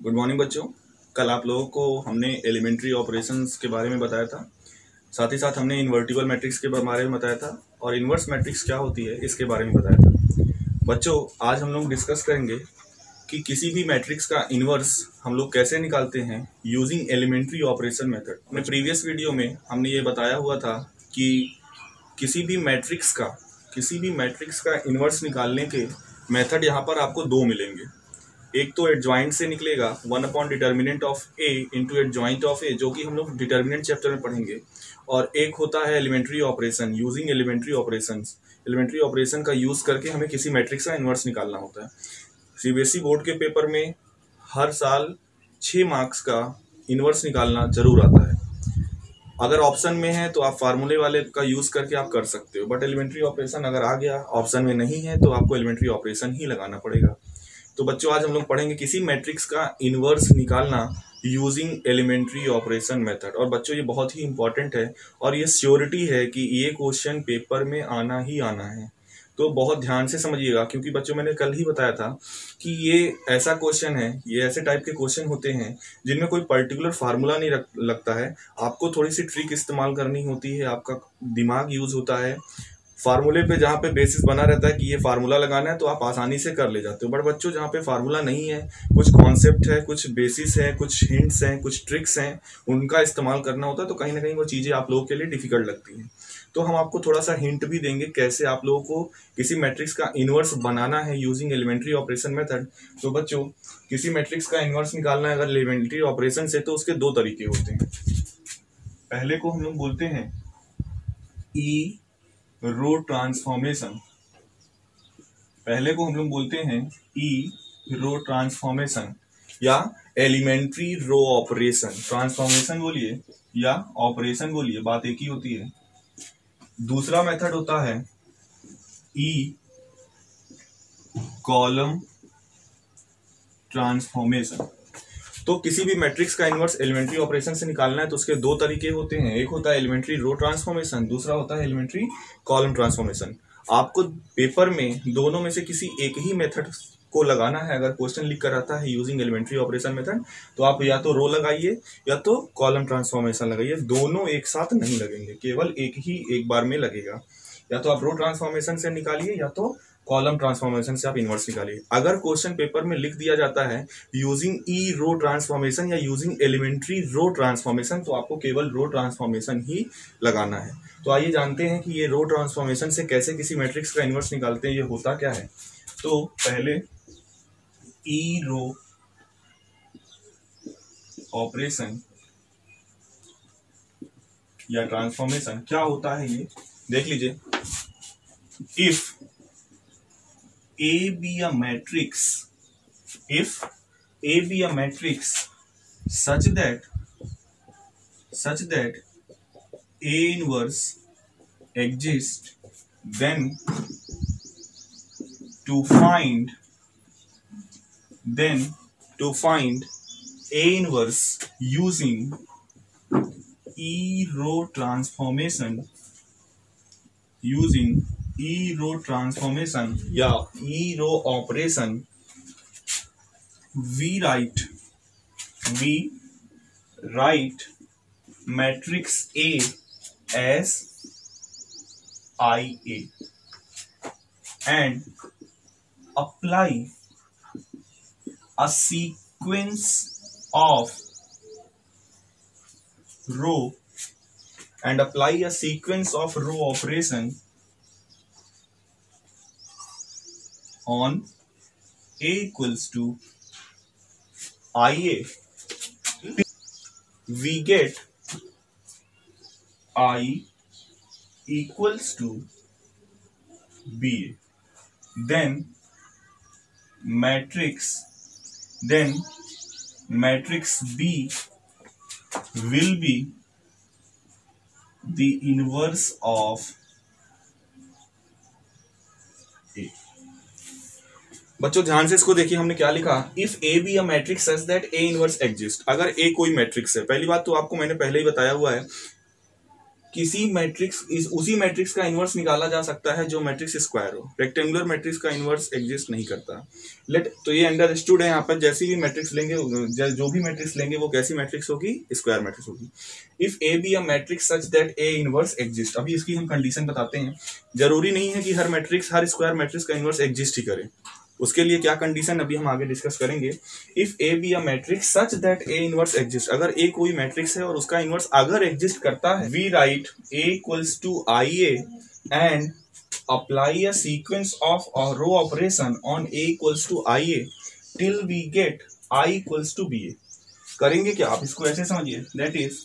Good morning बच्चों। कल आप लोगों को हमने एलिमेंट्री ऑपरेशंस के बारे में बताया था, साथ ही साथ हमने इन्वर्टिबल मैट्रिक्स के बारे में बताया था और इन्वर्स मैट्रिक्स क्या होती है इसके बारे में बताया था। बच्चों, आज हम लोग डिस्कस करेंगे कि किसी भी मैट्रिक्स का इन्वर्स हम लोग कैसे निकालते हैं यूजिंग एलिमेंट्री ऑपरेशन मेथड। अपने प्रीवियस वीडियो में हमने ये बताया हुआ था कि किसी भी मैट्रिक्स का इन्वर्स निकालने के मेथड यहाँ पर आपको दो मिलेंगे। एक तो एडजॉइंट से निकलेगा 1 determinant of a into adjoint of a, जो कि हम लोग डिटर्मिनेंट चैप्टर में पढ़ेंगे। और एक होता है elementary operation using elementary operation का यूज करके हमें किसी मैट्रिक्स का इन्वर्स निकालना होता है। सीबीएसई बोर्ड के पेपर में हर साल 6 मार्क्स का इन्वर्स निकालना जरूर आता है। अगर ऑप्शन में है तो आप फार्मूले वाले का यूज करके आप कर सकते हो, बट एलिमेंट्री ऑपरेशन अगर आ गया ऑप्शन में नहीं है तो आपको एलिमेंट्री ऑपरेशन ही लगाना पड़ेगा। तो बच्चों, आज हम लोग पढ़ेंगे किसी मैट्रिक्स का इन्वर्स निकालना यूजिंग एलिमेंट्री ऑपरेशन मेथड। और बच्चों, ये बहुत ही इंपॉर्टेंट है और ये श्योरिटी है कि ये क्वेश्चन पेपर में आना ही आना है, तो बहुत ध्यान से समझिएगा। क्योंकि बच्चों, मैंने कल ही बताया था कि ये ऐसा क्वेश्चन है, ये ऐसे टाइप के क्वेश्चन होते हैं जिनमें कोई पर्टिकुलर फार्मूला नहीं लगता है। आपको थोड़ी सी ट्रिक इस्तेमाल करनी होती है, आपका दिमाग यूज होता है। फार्मूले पे जहाँ पे बेसिस बना रहता है कि ये फार्मूला लगाना है तो आप आसानी से कर ले जाते हो। बट बच्चों, जहाँ पे फार्मूला नहीं है, कुछ कॉन्सेप्ट है, कुछ बेसिस है, कुछ हिंट्स हैं, कुछ ट्रिक्स हैं, उनका इस्तेमाल करना होता है, तो कहीं ना कहीं वो चीज़ें आप लोगों के लिए डिफिकल्ट लगती हैं। तो हम आपको थोड़ा सा हिंट भी देंगे कैसे आप लोगों को किसी मैट्रिक्स का इन्वर्स बनाना है यूजिंग एलिमेंट्री ऑपरेशन मेथड। तो बच्चों, किसी मैट्रिक्स का इन्वर्स निकालना है अगर एलिमेंट्री ऑपरेशन से, तो उसके दो तरीके होते हैं। पहले को हम लोग बोलते हैं ई रो ट्रांसफॉर्मेशन। या एलिमेंट्री रो ऑपरेशन। ट्रांसफॉर्मेशन बोलिए या ऑपरेशन बोलिए, बात एक ही होती है। दूसरा मेथड होता है ई कॉलम ट्रांसफॉर्मेशन। तो किसी भी मैट्रिक्स का इन्वर्स एलिमेंट्री ऑपरेशन से निकालना है तो उसके दो तरीके होते हैं। एक होता है एलिमेंट्री रो ट्रांसफॉर्मेशन, दूसरा होता है एलिमेंट्री कॉलम ट्रांसफॉर्मेशन। आपको पेपर में दोनों में से किसी एक ही मेथड को लगाना है। अगर क्वेश्चन लिख कर आता है यूजिंग एलिमेंट्री ऑपरेशन मेथड, तो आप या तो रो लगाइए या तो कॉलम ट्रांसफॉर्मेशन लगाइए। दोनों एक साथ नहीं लगेंगे, केवल एक बार में लगेगा। या तो आप रो ट्रांसफॉर्मेशन से निकालिए या तो कॉलम ट्रांसफॉर्मेशन से आप इन्वर्स निकालिए। अगर क्वेश्चन पेपर में लिख दिया जाता है यूजिंग ई रो ट्रांसफॉर्मेशन या यूजिंग एलिमेंट्री रो ट्रांसफॉर्मेशन, तो आपको केवल रो ट्रांसफॉर्मेशन ही लगाना है। तो आइए जानते हैं कि ये रो ट्रांसफॉर्मेशन से कैसे किसी मैट्रिक्स का इन्वर्स निकालते हैं, ये होता क्या है। तो पहले ई रो ऑपरेशन या ट्रांसफॉर्मेशन क्या होता है ये देख लीजिए। If A be a matrix such that A inverse exists, then to find A inverse using E row transformation या E row operation, we write matrix A as IA and apply a sequence of row operation on A equals to IA. We get I equals to BA. Then matrix B will be the inverse of A. बच्चों, ध्यान से इसको देखिए, हमने क्या लिखा। If A be a matrix such that A inverse exist. अगर ए कोई मैट्रिक्स है, पहली बात तो आपको मैंने पहले ही बताया हुआ है किसी मैट्रिक्स उसी मैट्रिक्स का इन्वर्स निकाला जा सकता है जो मैट्रिक्स स्क्वायर हो। रेक्टेंगुलर मैट्रिक्स का इन्वर्स एग्जिस्ट नहीं करता। तो ये अंडरस्टूड है। यहाँ पर जैसी भी मैट्रिक्स लेंगे, जो भी मैट्रिक्स लेंगे वो कैसी मैट्रिक्स होगी? स्क्वायर मैट्रिक्स होगी। If A be a matrix such that A inverse exist, अभी इसकी हम कंडीशन बताते हैं। जरूरी नहीं है कि हर मैट्रिक्स, हर स्क्वायर मैट्रिक्स का इन्वर्स एग्जिस्ट ही करे। उसके लिए क्या कंडीशन अभी हम आगे डिस्कस करेंगे। If A be a matrix such that A inverse exist, अगर ए कोई मैट्रिक्स है और उसका इनवर्स अगर एग्जिस्ट करता है, we write a equals to I a and apply a sequence of row operation on a equals to I a till we get I equals to b a. करेंगे क्या? आप इसको ऐसे समझिए, दैट इज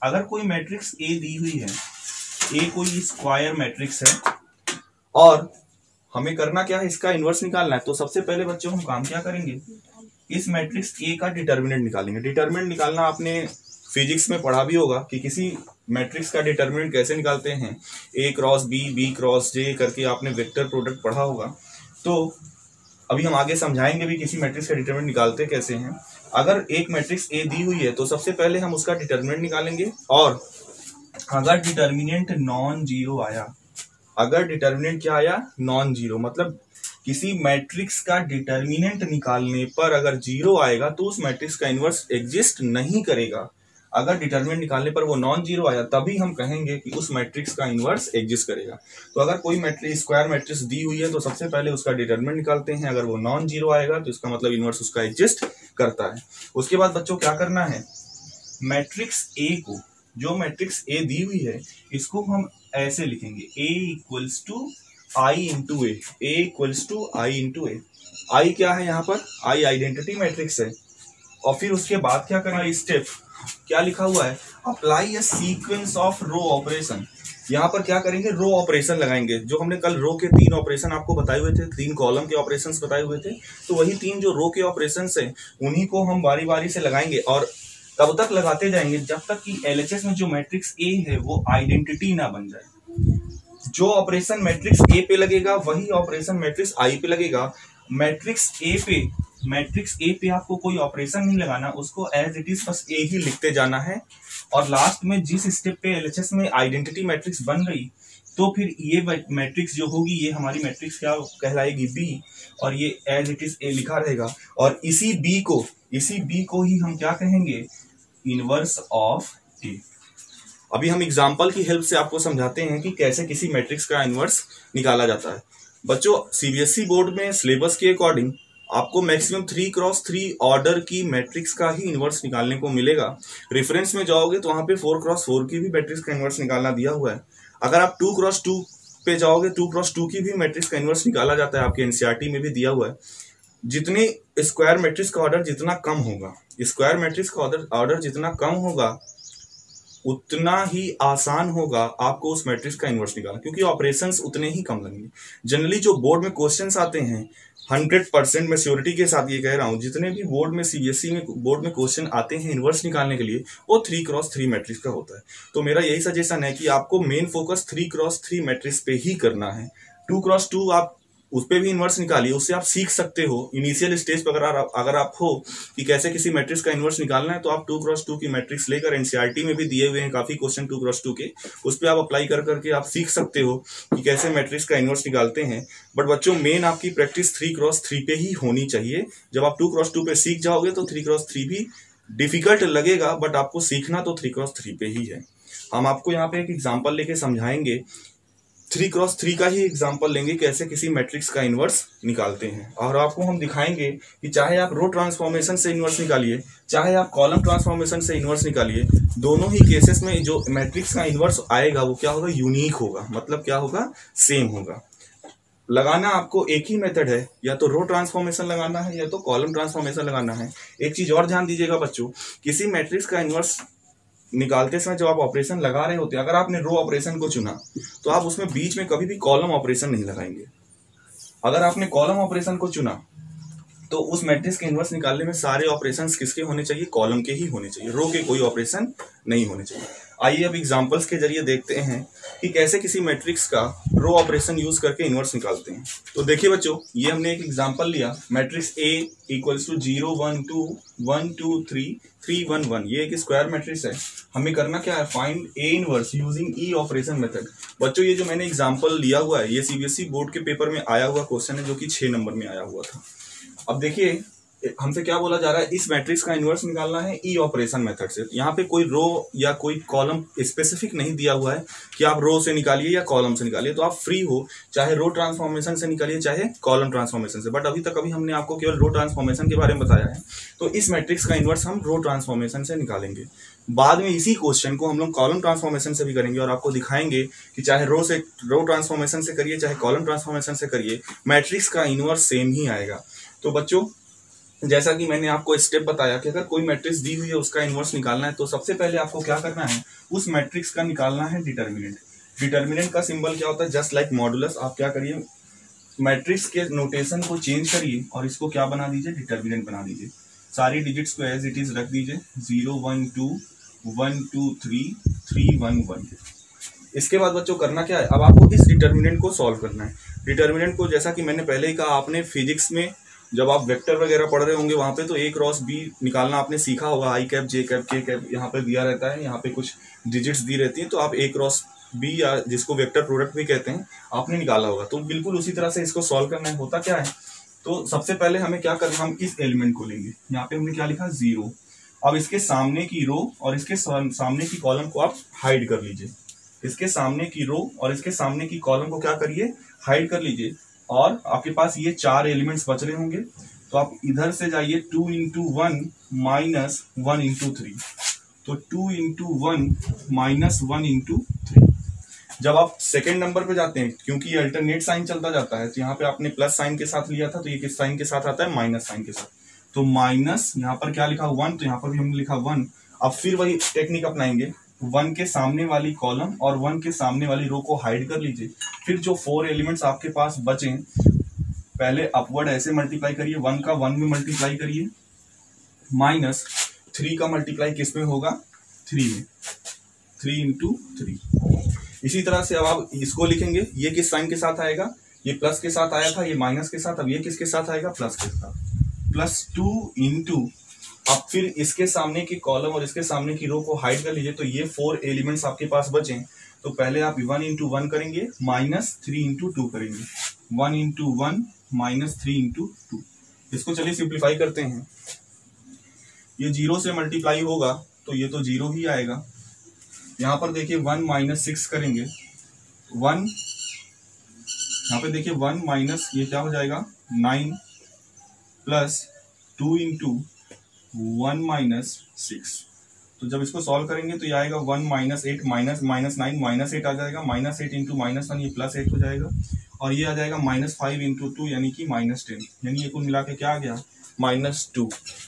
अगर कोई मैट्रिक्स ए दी हुई है, ए कोई स्क्वायर मैट्रिक्स है और हमें करना क्या है? इसका इन्वर्स निकालना है। तो सबसे पहले बच्चों हम काम क्या करेंगे? इस मैट्रिक्स ए का डिटर्मिनेंट निकालेंगे। डिटर्मिनेंट निकालना आपने फिजिक्स में पढ़ा भी होगा कि किसी मैट्रिक्स का डिटर्मिनेंट कैसे निकालते हैं। ए क्रॉस बी, बी क्रॉस जे करके आपने वेक्टर प्रोडक्ट पढ़ा होगा। तो अभी हम आगे समझाएंगे भी किसी मैट्रिक्स का डिटर्मिनेंट निकालते कैसे हैं। अगर एक मैट्रिक्स ए दी हुई है तो सबसे पहले हम उसका डिटर्मिनेंट निकालेंगे, और अगर डिटर्मिनेंट नॉन जीरो आया, अगर डिटर्मिनेंट क्या आया? नॉन जीरो, मतलब किसी मैट्रिक्स का डिटर्मिनेंट निकालने पर अगर जीरो आएगा तो उस मैट्रिक्स का इन्वर्स एग्जिस्ट नहीं करेगा। अगर डिटर्मिनेंट निकालने पर वो नॉन जीरो आया तभी हम कहेंगे कि उस मैट्रिक्स का इन्वर्स एग्जिस्ट करेगा। तो अगर कोई मैट्रिक्स, स्क्वायर मैट्रिक्स दी हुई है तो सबसे पहले उसका डिटर्मिनेंट निकालते हैं। अगर वो नॉन जीरो आएगा तो इसका मतलब इन्वर्स उसका एग्जिस्ट करता है। उसके बाद बच्चों क्या करना है? मैट्रिक्स ए को, जो मैट्रिक्स ए दी हुई है, इसको हम ऐसे लिखेंगे, a equals to I into a, a equals to I into a. I क्या है यहाँ पर? आई आइडेंटिटी मैट्रिक्स है। और फिर उसके बाद क्या करना है? स्टेप क्या लिखा हुआ है? Apply a sequence of row operation. यहाँ पर क्या करेंगे? रो ऑपरेशन लगाएंगे। जो हमने कल रो के 3 ऑपरेशन आपको बताए हुए थे, 3 कॉलम के ऑपरेशंस बताए हुए थे, तो वही 3 जो रो के ऑपरेशंस है उन्हीं को हम बारी बारी से लगाएंगे। और तब तक लगाते जाएंगे जब तक कि एलएचएस में जो मैट्रिक्स ए है वो आइडेंटिटी ना बन जाए। जो ऑपरेशन मैट्रिक्स ए पे लगेगा वही ऑपरेशन मैट्रिक्स आई पे लगेगा। मैट्रिक्स ए पे आपको कोई ऑपरेशन नहीं लगाना, उसको एज इट इज बस ए ही लिखते जाना है। और लास्ट में जिस स्टेप पे एलएचएस में आइडेंटिटी मैट्रिक्स बन गई तो फिर ये मैट्रिक्स जो होगी, ये हमारी मैट्रिक्स क्या कहलाएगी? बी, और ये एज इट इज ए लिखा रहेगा। और इसी बी को ही हम क्या कहेंगे? इनवर्स ऑफ ए। अभी हम एग्जांपल की हेल्प से आपको समझाते हैं कि कैसे किसी मैट्रिक्स का इनवर्स निकाला जाता है। बच्चों, सीबीएसई बोर्ड में सिलेबस के अकॉर्डिंग आपको मैक्सिमम 3x3 ऑर्डर की मैट्रिक्स का ही इनवर्स निकालने को मिलेगा। रेफरेंस में जाओगे तो वहां पे 4x4 की भी मैट्रिक्स का इनवर्स निकालना दिया हुआ है। अगर आप 2x2 पे जाओगे, 2x2 की भी मैट्रिक्स का इनवर्स निकाला जाता है, आपके एनसीईआरटी में भी दिया हुआ है। जितने स्क्वायर मैट्रिक्स का ऑर्डर जितना कम होगा, स्क्वायर मैट्रिक्स का ऑर्डर जितना कम होगा उतना ही आसान होगा आपको उस मैट्रिक्स का इनवर्स निकालना, क्योंकि ऑपरेशंस उतने ही कम लगेंगे। जनरली जो बोर्ड में क्वेश्चंस आते हैं, 100% मैं श्योरिटी के साथ ये कह रहा हूँ, जितने भी बोर्ड में सीबीएसई में बोर्ड में क्वेश्चन आते हैं इनवर्स निकालने के लिए, वो 3x3 मैट्रिक्स का होता है। तो मेरा यही सजेशन है कि आपको मेन फोकस 3x3 मैट्रिक्स पे ही करना है। 2x2 आप उस पर भी इन्वर्स निकालिए, उससे आप सीख सकते हो। इनिशियल स्टेज पर अगर आप हो कि कैसे किसी मैट्रिक्स का इन्वर्स निकालना है, तो आप 2x2 की मैट्रिक्स लेकर, एनसीईआरटी में भी दिए हुए हैं काफी क्वेश्चन 2x2 के, उस पर आप अप्लाई कर करके आप सीख सकते हो कि कैसे मैट्रिक्स का इन्वर्स निकालते हैं। बट बच्चों, मेन आपकी प्रैक्टिस 3x3 पे ही होनी चाहिए। जब आप 2x2 पे सीख जाओगे तो 3x3 भी डिफिकल्ट लगेगा, बट आपको सीखना तो 3x3 पे ही है। हम आपको यहाँ पे एक एग्जाम्पल लेके समझाएंगे, 3x3 का ही एग्जांपल लेंगे कैसे किसी मैट्रिक्स का इन्वर्स निकालते हैं। और आपको हम दिखाएंगे कि चाहे आप रो ट्रांसफॉर्मेशन से इन्वर्स निकालिए, चाहे आप कॉलम ट्रांसफॉर्मेशन से इन्वर्स निकालिए, दोनों ही केसेस में जो मैट्रिक्स का इन्वर्स आएगा वो क्या होगा? यूनिक होगा। मतलब क्या होगा? सेम होगा। लगाना आपको एक ही मेथड है, या तो रो ट्रांसफॉर्मेशन लगाना है या तो कॉलम ट्रांसफॉर्मेशन लगाना है। एक चीज और ध्यान दीजिएगा बच्चों, किसी मैट्रिक्स का इन्वर्स निकालते समय जब आप ऑपरेशन लगा रहे होते हैं, अगर आपने रो ऑपरेशन को चुना तो आप उसमें बीच में कभी भी कॉलम ऑपरेशन नहीं लगाएंगे। अगर आपने कॉलम ऑपरेशन को चुना तो उस मैट्रिक्स के इन्वर्स निकालने में सारे ऑपरेशंस किसके होने चाहिए? कॉलम के ही होने चाहिए, रो के कोई ऑपरेशन नहीं होने चाहिए। आइए अब एग्जांपल्स के जरिए देखते हैं कि कैसे किसी मैट्रिक्स का रो ऑपरेशन यूज करके इनवर्स निकालते हैं। तो देखिए बच्चों, ये हमने एक एग्जांपल लिया, मैट्रिक्स A इक्वल्स टू 0 1 2 1 2 3 3 1 1। ये एक स्क्वायर मैट्रिक्स है। हमें करना क्या है, find A inverse using E operation method. बच्चों ये जो मैंने एग्जाम्पल लिया हुआ है, ये CBSE बोर्ड के पेपर में आया हुआ क्वेश्चन है, जो कि 6 नंबर में आया हुआ था। अब देखिए हमसे क्या बोला जा रहा है, इस मैट्रिक्स का इनवर्स निकालना है ई ऑपरेशन मेथड से। यहाँ पे कोई रो या कोई कॉलम स्पेसिफिक नहीं दिया हुआ है कि आप रो से निकालिए या कॉलम से निकालिए, तो आप फ्री हो, चाहे रो ट्रांसफॉर्मेशन से निकालिए चाहे कॉलम ट्रांसफॉर्मेशन से। बट अभी तक हमने आपको केवल रो ट्रांसफॉर्मेशन के बारे में बताया है, तो इस मैट्रिक्स का इनवर्स हम रो ट्रांसफॉर्मेशन से निकालेंगे। बाद में इसी क्वेश्चन को हम लोग कॉलम ट्रांसफॉर्मेशन से भी करेंगे और आपको दिखाएंगे कि चाहे रो ट्रांसफॉर्मेशन से करिए चाहे कॉलम ट्रांसफॉर्मेशन से करिए, मैट्रिक्स का इनवर्स सेम ही आएगा। तो बच्चों जैसा कि मैंने आपको स्टेप बताया कि अगर कोई मैट्रिक्स दी हुई है उसका इनवर्स निकालना है, तो सबसे पहले आपको क्या करना है, उस मैट्रिक्स का निकालना है डिटर्मिनेंट। डिटर्मिनेंट का सिंबल क्या होता है, जस्ट लाइक मॉडुलस। आप क्या करिए, मैट्रिक्स के नोटेशन को चेंज करिए और इसको क्या बना दीजिए, डिटर्मिनेंट बना दीजिए। सारी डिजिट्स को एज इट इज रख दीजिए, 0 1 2 1 2 3 3 1 1। इसके बाद बच्चों करना क्या है, अब आपको इस डिटर्मिनेंट को सॉल्व करना है। डिटर्मिनेंट को जैसा कि मैंने पहले ही कहा, आपने फिजिक्स में जब आप वेक्टर वगैरह पढ़ रहे होंगे वहां पे तो A क्रॉस B निकालना आपने सीखा होगा। I cap J cap K cap यहाँ पे दिया रहता है, यहाँ पे कुछ डिजिट्स दी रहती हैं, तो आप A क्रॉस B या जिसको वेक्टर प्रोडक्ट भी कहते हैं आपने निकाला होगा। तो बिल्कुल उसी तरह से इसको सॉल्व करना है। होता क्या है, तो सबसे पहले हमें क्या करना, हम इस एलिमेंट को लेंगे, यहाँ पे हमने क्या लिखा 0। अब इसके सामने की रो और इसके सामने की कॉलम को आप हाइड कर लीजिए। इसके सामने की रो और इसके सामने की कॉलम को क्या करिए, हाइड कर लीजिए। और आपके पास ये 4 एलिमेंट्स बच रहे होंगे, तो आप इधर से जाइए 2 into 1 minus 1 into 3। तो 2 into 1 minus 1 into 3। जब आप सेकेंड नंबर पे जाते हैं, क्योंकि ये अल्टरनेट साइन चलता जाता है, तो यहाँ पे आपने प्लस साइन के साथ लिया था, तो ये किस साइन के साथ आता है, माइनस साइन के साथ। तो माइनस यहाँ पर क्या लिखा 1, तो यहाँ पर भी हमने लिखा 1। अब फिर वही टेक्निक अपनाएंगे, 1 के सामने वाली कॉलम और 1 के सामने वाली रो को हाइड कर लीजिए। फिर जो 4 एलिमेंट्स आपके पास बचे, पहले अपवर्ड ऐसे मल्टीप्लाई करिए, 1 का 1 में मल्टीप्लाई करिए, माइनस 3 का मल्टीप्लाई किस में होगा, 3 में, 3 into 3। इसी तरह से अब आप इसको लिखेंगे, ये किस साइन के साथ आएगा, ये प्लस के साथ आया था, ये माइनस के साथ, अब ये किसके साथ आएगा, प्लस के साथ। प्लस 2 into, अब फिर इसके सामने की कॉलम और इसके सामने की रो को हाइड कर लीजिए, तो ये 4 एलिमेंट्स आपके पास बचे। तो पहले आप 1 into 1 करेंगे, माइनस 3 into 2 करेंगे, 1 into 1 माइनस 3 into 2। इसको चलिए सिंप्लीफाई करते हैं। ये 0 से मल्टीप्लाई होगा तो ये तो 0 ही आएगा। यहाँ पर देखिए 1 माइनस 6 करेंगे, 1, यहाँ पे देखिए 1 माइनस ये क्या हो जाएगा 9 प्लस 2 into 1 माइनस 6। तो जब इसको सॉल्व करेंगे तो ये आएगा 1 माइनस 8 माइनस माइनस 9 माइनस 8 आ जाएगा, माइनस 8 इंटू माइनस 1 ये प्लस 8 हो जाएगा, और ये आ जाएगा माइनस 5 इंटू 2 यानी कि माइनस 10, यानी ये कुल मिला के क्या आ गया, माइनस 2।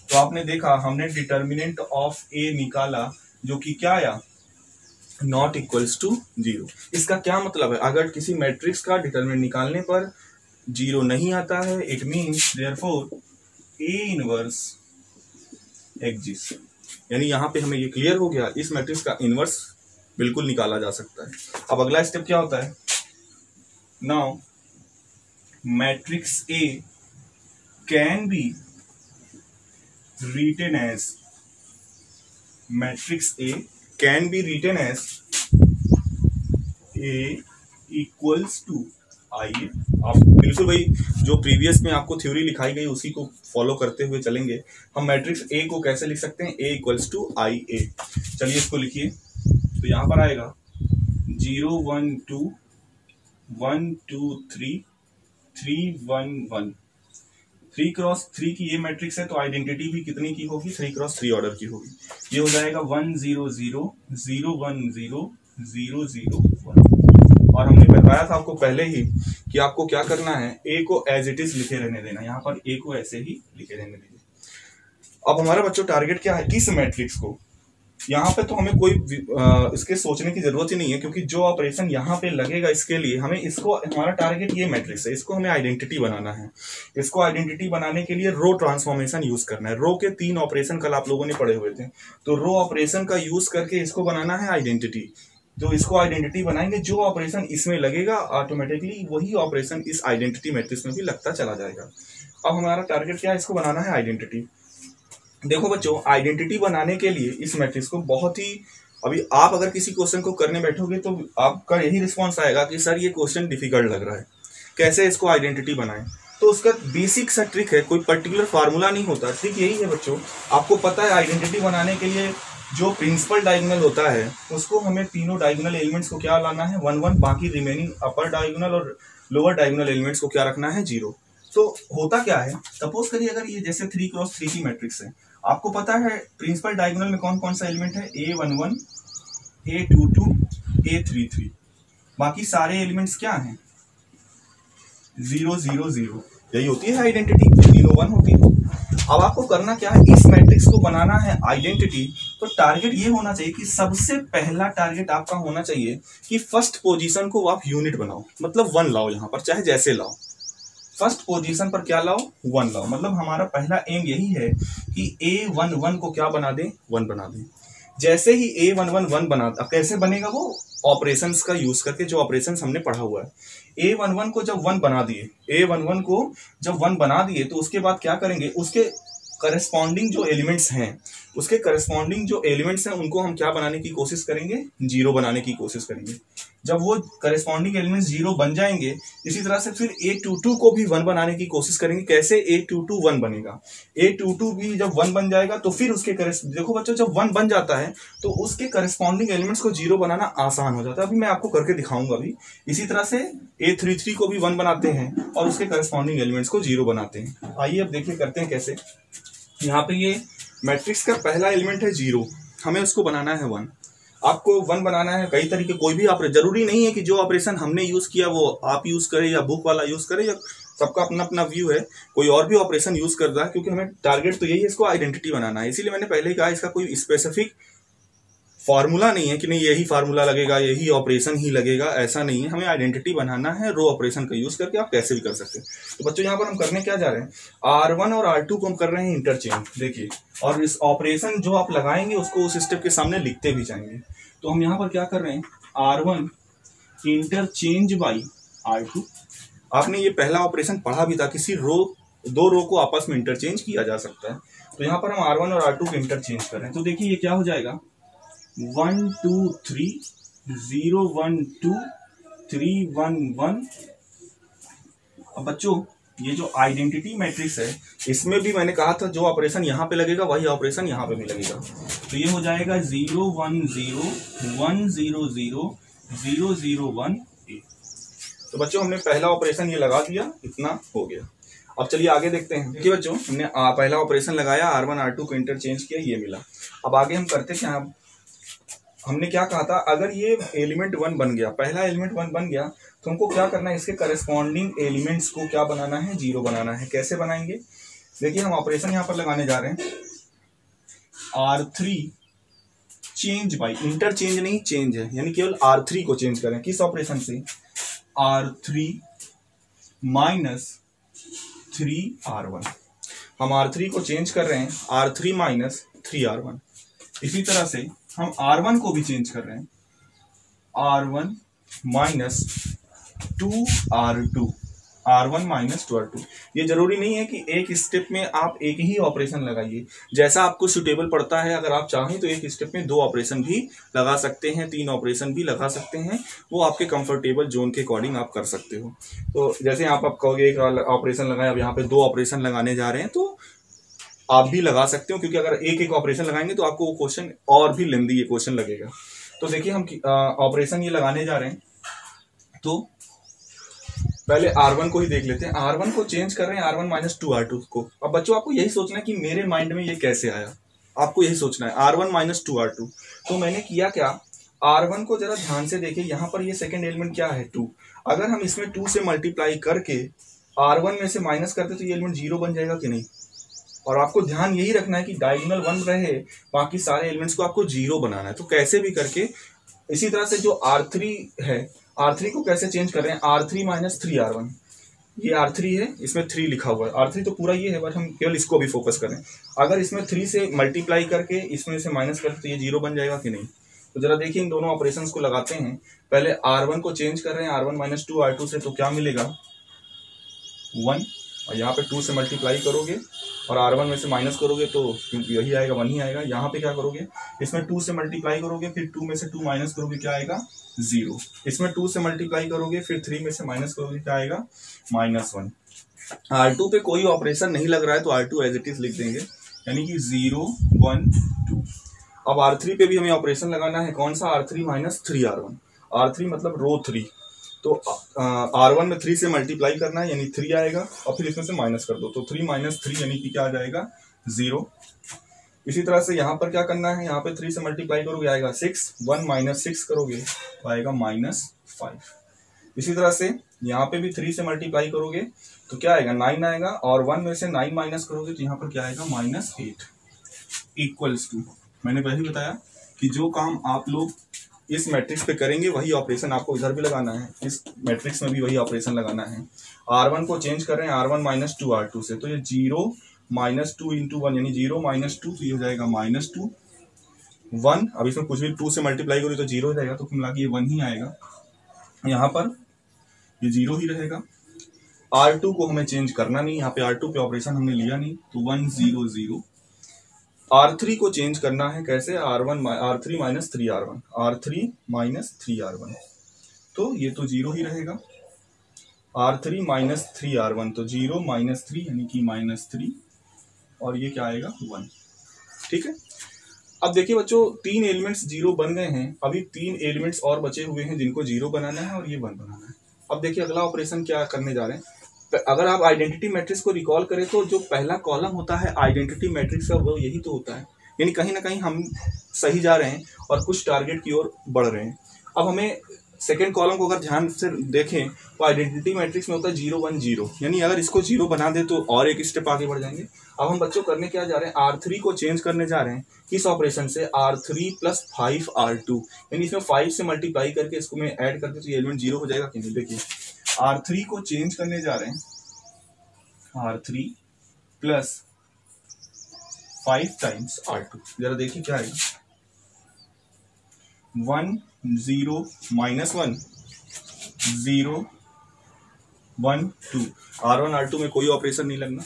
तो आपने देखा हमने डिटर्मिनेंट ऑफ ए निकाला जो कि क्या आया, नॉट इक्वल्स टू 0। इसका क्या मतलब है, अगर किसी मैट्रिक्स का डिटर्मिनेंट निकालने पर 0 नहीं आता है, it means therefore A inverse exist. यानी यहाँ पे हमें ये क्लियर हो गया, इस मैट्रिक्स का इनवर्स बिल्कुल निकाला जा सकता है। अब अगला स्टेप क्या होता है, now matrix A can be written as, matrix A can be written as A equals to, आइए आप बिल्कुल भाई जो प्रीवियस में आपको थ्योरी लिखाई गई उसी को फॉलो करते हुए चलेंगे। हम मैट्रिक्स A को कैसे लिख सकते हैं, A इक्वल्स टू आई ए। चलिए इसको लिखिए, तो यहाँ पर आएगा 0 1 2 1 2 3 3 1 1। 3 क्रॉस 3 की ये मैट्रिक्स है, तो आइडेंटिटी भी कितनी की होगी, 3 क्रॉस 3 ऑर्डर की होगी। ये हो जाएगा 1 0 0 0 1 0 0 0 1। और हमने बताया था आपको पहले ही कि आपको क्या करना है, ए को एज इट इज लिखे रहने देना। यहाँ पर ए को ऐसे ही लिखे रहने दीजिए। अब हमारा बच्चों टारगेट क्या है, इस मैट्रिक्स को यहाँ पे तो हमें कोई इसके सोचने की जरूरत ही नहीं है, क्योंकि जो ऑपरेशन यहाँ पे लगेगा इसके लिए हमें इसको, हमारा टारगेट ये मैट्रिक्स है, इसको हमें आइडेंटिटी बनाना है। इसको आइडेंटिटी बनाने के लिए रो ट्रांसफॉर्मेशन यूज करना है। रो के 3 ऑपरेशन कल आप लोगों ने पढ़े हुए थे, तो रो ऑपरेशन का यूज करके इसको बनाना है आइडेंटिटी। तो इसको आइडेंटिटी बनाएंगे, जो ऑपरेशन इसमें लगेगा ऑटोमेटिकली वही ऑपरेशन इस आइडेंटिटी मैट्रिक्स में भी लगता चला जाएगा। अब हमारा टारगेट क्या है, इसको बनाना है आइडेंटिटी। देखो बच्चों, आइडेंटिटी बनाने के लिए इस मैट्रिक्स को बहुत ही, अभी आप अगर किसी क्वेश्चन को करने बैठोगे तो आपका यही रिस्पॉन्स आएगा कि सर ये क्वेश्चन डिफिकल्ट लग रहा है, कैसे इसको आइडेंटिटी बनाएं। तो उसका बेसिक सा ट्रिक है, कोई पर्टिकुलर फार्मूला नहीं होता, ट्रिक यही है बच्चों। आपको पता है आइडेंटिटी बनाने के लिए जो प्रिंसिपल डायगोनल होता है उसको हमें तीनों डायगोनल एलिमेंट्स को क्या लाना है 1 1, बाकी रिमेनिंग अपर डायगोनल और लोअर डायगोनल एलिमेंट्स को क्या रखना है 0। तो होता क्या है, सपोज करिए अगर ये जैसे 3x3 की मैट्रिक्स है, आपको पता है प्रिंसिपल डायगोनल में कौन कौन सा एलिमेंट है, A11, A22, A33, बाकी सारे एलिमेंट्स क्या हैं 0 0 0। यही होती है आइडेंटिटी, तीनों 1 होती है। अब आपको करना क्या है, इस मैट्रिक्स को बनाना है आइडेंटिटी। तो टारगेट ये होना चाहिए कि सबसे पहला टारगेट आपका होना चाहिए कि फर्स्ट पोजीशन को आप यूनिट बनाओ, मतलब 1 लाओ, यहां पर चाहे जैसे लाओ, फर्स्ट पोजीशन पर क्या लाओ 1 लाओ। मतलब हमारा पहला एम यही है कि A11 को क्या बना दें 1 बना दें। जैसे ही A11 1 बना, अब कैसे बनेगा वो, ऑपरेशंस का यूज करके, जो ऑपरेशंस हमने पढ़ा हुआ है। A11 को जब 1 बना दिए, A11 को जब 1 बना दिए तो उसके बाद क्या करेंगे, उसके करस्पॉन्डिंग जो एलिमेंट्स हैं, उसके करस्पॉन्डिंग जो एलिमेंट्स हैं उनको हम क्या बनाने की कोशिश करेंगे, 0 बनाने की कोशिश करेंगे। जब वो करस्पॉन्डिंग एलिमेंट्स 0 बन जाएंगे, इसी तरह से फिर A22 को भी 1 बनाने की कोशिश करेंगे। कैसे, A22 1 बनेगा, A22 भी जब 1 बन जाएगा तो फिर उसके देखो बच्चों, जब 1 बन जाता है तो उसके करस्पॉन्डिंग एलिमेंट्स को 0 बनाना आसान हो जाता है। अभी मैं आपको करके दिखाऊंगा अभी। इसी तरह से A33 को भी 1 बनाते हैं और उसके करस्पॉन्डिंग एलिमेंट्स को 0 बनाते हैं। आइए अब देखिए करते हैं कैसे। यहाँ पे ये मैट्रिक्स का पहला एलिमेंट है 0, हमें उसको बनाना है 1। आपको 1 बनाना है कई तरीके, कोई भी ऑपरेशन, जरूरी नहीं है कि जो ऑपरेशन हमने यूज किया वो आप यूज करें या बुक वाला यूज करें, या सबका अपना अपना व्यू है, कोई और भी ऑपरेशन यूज कर रहा है, क्योंकि हमें टारगेट तो यही है, इसको आइडेंटिटी बनाना है। इसीलिए मैंने पहले ही कहा इसका कोई स्पेसिफिक फॉर्मूला नहीं है कि नहीं यही फार्मूला लगेगा, यही ऑपरेशन ही लगेगा, ऐसा नहीं है। हमें आइडेंटिटी बनाना है रो ऑपरेशन का यूज करके, आप कैसे भी कर सकते हैं। तो बच्चों यहाँ पर हम करने क्या जा रहे हैं, R1 और R2 को हम कर रहे हैं इंटरचेंज, देखिए, और इस ऑपरेशन जो आप लगाएंगे उसको उस स्टेप के सामने लिखते भी जाएंगे। तो हम यहाँ पर क्या कर रहे हैं, R1 इंटरचेंज बाई R2। आपने ये पहला ऑपरेशन पढ़ा भी था, किसी दो रो को आपस में इंटरचेंज किया जा सकता है। तो यहाँ पर हम R1 और R2 को इंटरचेंज कर रहे हैं। तो देखिए ये क्या हो जाएगा, 1 2 3 0 1 2 3 1 1। अब बच्चों ये जो आइडेंटिटी मैट्रिक्स है, इसमें भी मैंने कहा था जो ऑपरेशन यहाँ पे लगेगा वही ऑपरेशन यहाँ पे भी लगेगा। तो ये हो जाएगा 0 1 0 1 0 0 0 0 1 8। तो बच्चों हमने पहला ऑपरेशन ये लगा दिया, इतना हो गया। अब चलिए आगे देखते हैं। देखिए बच्चों, हमने पहला ऑपरेशन लगाया, R1 R2 को इंटरचेंज किया, ये मिला। अब आगे हम करते क्या, हमने क्या कहा था, अगर ये एलिमेंट 1 बन गया, पहला एलिमेंट 1 बन गया, तो हमको क्या करना है, इसके करस्पॉन्डिंग एलिमेंट्स को क्या बनाना है 0 बनाना है। कैसे बनाएंगे, देखिए हम ऑपरेशन यहां पर लगाने जा रहे हैं, R3 चेंज बाई, इंटरचेंज नहीं चेंज है, यानी केवल R3 को चेंज करें। किस ऑपरेशन से, R3 माइनस 3R1। हम R3 को चेंज कर रहे हैं, R3 माइनस 3R1। इसी तरह से हम R1 को भी चेंज कर रहे हैं, R1 minus 2R2, R1 minus 2R2। ये जरूरी नहीं है कि एक स्टेप में आप एक ही ऑपरेशन लगाइए, जैसा आपको सुटेबल पड़ता है। अगर आप चाहें तो एक स्टेप में 2 ऑपरेशन भी लगा सकते हैं, 3 ऑपरेशन भी लगा सकते हैं, वो आपके कंफर्टेबल जोन के अकॉर्डिंग आप कर सकते हो। तो जैसे यहाँ पर आप कहोगे एक ऑपरेशन लगाए, अब यहाँ पे 2 ऑपरेशन लगाने जा रहे हैं, तो आप भी लगा सकते हो, क्योंकि अगर एक एक ऑपरेशन लगाएंगे तो आपको वो क्वेश्चन और भी लेंदी ये क्वेश्चन लगेगा। तो देखिए हम ऑपरेशन ये लगाने जा रहे हैं, तो पहले R1 को ही देख लेते हैं। R1 को चेंज कर रहे हैं, R1 माइनस 2R2 को। अब बच्चों आपको यही सोचना है कि मेरे माइंड में ये कैसे आया, आपको यही सोचना है, R1 माइनस 2R2। तो मैंने किया क्या, R1 को जरा ध्यान से देखिए, यहाँ पर ये सेकेंड एलिमेंट क्या है 2। अगर हम इसमें 2 से मल्टीप्लाई करके R1 में से माइनस करते तो ये एलिमेंट 0 बन जाएगा कि नहीं, और आपको ध्यान यही रखना है कि डायगोनल 1 रहे, बाकी सारे एलिमेंट्स को आपको 0 बनाना है। तो कैसे भी करके, इसी तरह से जो R3 है, R3 को कैसे चेंज कर रहे हैं, R3 माइनस 3R1, ये R3 है, इसमें 3 लिखा हुआ है, R3 तो पूरा ये है, बट हम केवल इसको भी फोकस करें। अगर इसमें 3 से मल्टीप्लाई करके इसमें से माइनस करें तो ये 0 बन जाएगा कि नहीं। तो जरा देखिए इन दोनों ऑपरेशंस को लगाते हैं। पहले R1 को चेंज कर रहे हैं, R1 माइनस 2 R2 से, तो क्या मिलेगा 1, और यहाँ पे 2 से मल्टीप्लाई करोगे और R1 में से माइनस करोगे तो यही आएगा, 1 ही आएगा। यहाँ पे क्या करोगे, इसमें 2 से मल्टीप्लाई करोगे, फिर 2 में से 2 माइनस करोगे, क्या आएगा 0। इसमें 2 से मल्टीप्लाई करोगे, फिर 3 में से माइनस करोगे, क्या आएगा -1। R2 पे कोई ऑपरेशन नहीं लग रहा है तो R2 एज इट इज लिख देंगे, यानी कि 0 1 2। अब R3 पे भी हमें ऑपरेशन लगाना है, कौन सा, R3 माइनस 3R1। R3 मतलब रो 3, तो R1 में 3 से मल्टीप्लाई करना है, यानी 3 आएगा, और फिर इसमें से माइनस कर दो, तो 3 माइनस 3 यानी कि क्या आ जाएगा 0। इसी तरह से यहाँ पर क्या करना है, यहाँ पे 3 से मल्टीप्लाई करोगे आएगा 6, 1 माइनस 6 करोगे तो आएगा -5। इसी तरह से यहाँ पे भी 3 से मल्टीप्लाई करोगे तो क्या आएगा 9 आएगा, और 1 में से 9 माइनस करोगे तो यहाँ पर क्या आएगा -8 इक्वल्स टू। मैंने पहले बताया कि जो काम आप लोग इस मैट्रिक्स पे करेंगे वही ऑपरेशन आपको इधर भी लगाना है, इस मैट्रिक्स में भी वही ऑपरेशन लगाना है। R1 को चेंज कर रहे हैं, R1 माइनस 2 R2 से, तो ये 0 माइनस 2 इंटू 1 यानी 0 माइनस 2, तो ये हो जाएगा -2 1। अब इसमें कुछ भी 2 से मल्टीप्लाई करोगे तो 0 हो जाएगा, तो मिला के ये 1 ही आएगा, यहाँ पर ये 0 ही रहेगा। R2 को हमें चेंज करना नहीं, यहाँ पे R2 पे ऑपरेशन हमने लिया नहीं, तो 1 0 0। R3 को चेंज करना है, कैसे, R3 minus 3R1, R3 minus 3R1, तो ये तो 0 ही रहेगा। R3 माइनस 3R1 तो 0 माइनस 3 यानी कि -3, और ये क्या आएगा 1। ठीक है, अब देखिए बच्चों 3 एलिमेंट्स 0 बन गए हैं, अभी 3 एलिमेंट्स और बचे हुए हैं जिनको 0 बनाना है और ये 1 बनाना है। अब देखिए अगला ऑपरेशन क्या करने जा रहे हैं। अगर आप आइडेंटिटी मैट्रिक्स को रिकॉल करें तो जो पहला कॉलम होता है आइडेंटिटी मैट्रिक्स का वो यही तो होता है, यानी कहीं ना कहीं हम सही जा रहे हैं और कुछ टारगेट की ओर बढ़ रहे हैं। अब हमें सेकेंड कॉलम को अगर ध्यान से देखें तो आइडेंटिटी मैट्रिक्स में होता है 0 1 0, यानी अगर इसको 0 बना दे तो और एक स्टेप आगे बढ़ जाएंगे। अब हम बच्चों करने क्या जा रहे हैं, R3 को चेंज करने जा रहे हैं, किस ऑपरेशन से, R3 प्लस 5 R2, यानी इसमें 5 से मल्टीप्लाई करके इसको मैं ऐड करके तो ये एलिमेंट 0 हो जाएगा कि नहीं। देखिए R3 को चेंज करने जा रहे हैं, R3 प्लस 5 टाइम्स R2, जरा देखिए क्या आएगा, 1 0 -1 0 1 2। R1 R2 में कोई ऑपरेशन नहीं लगना।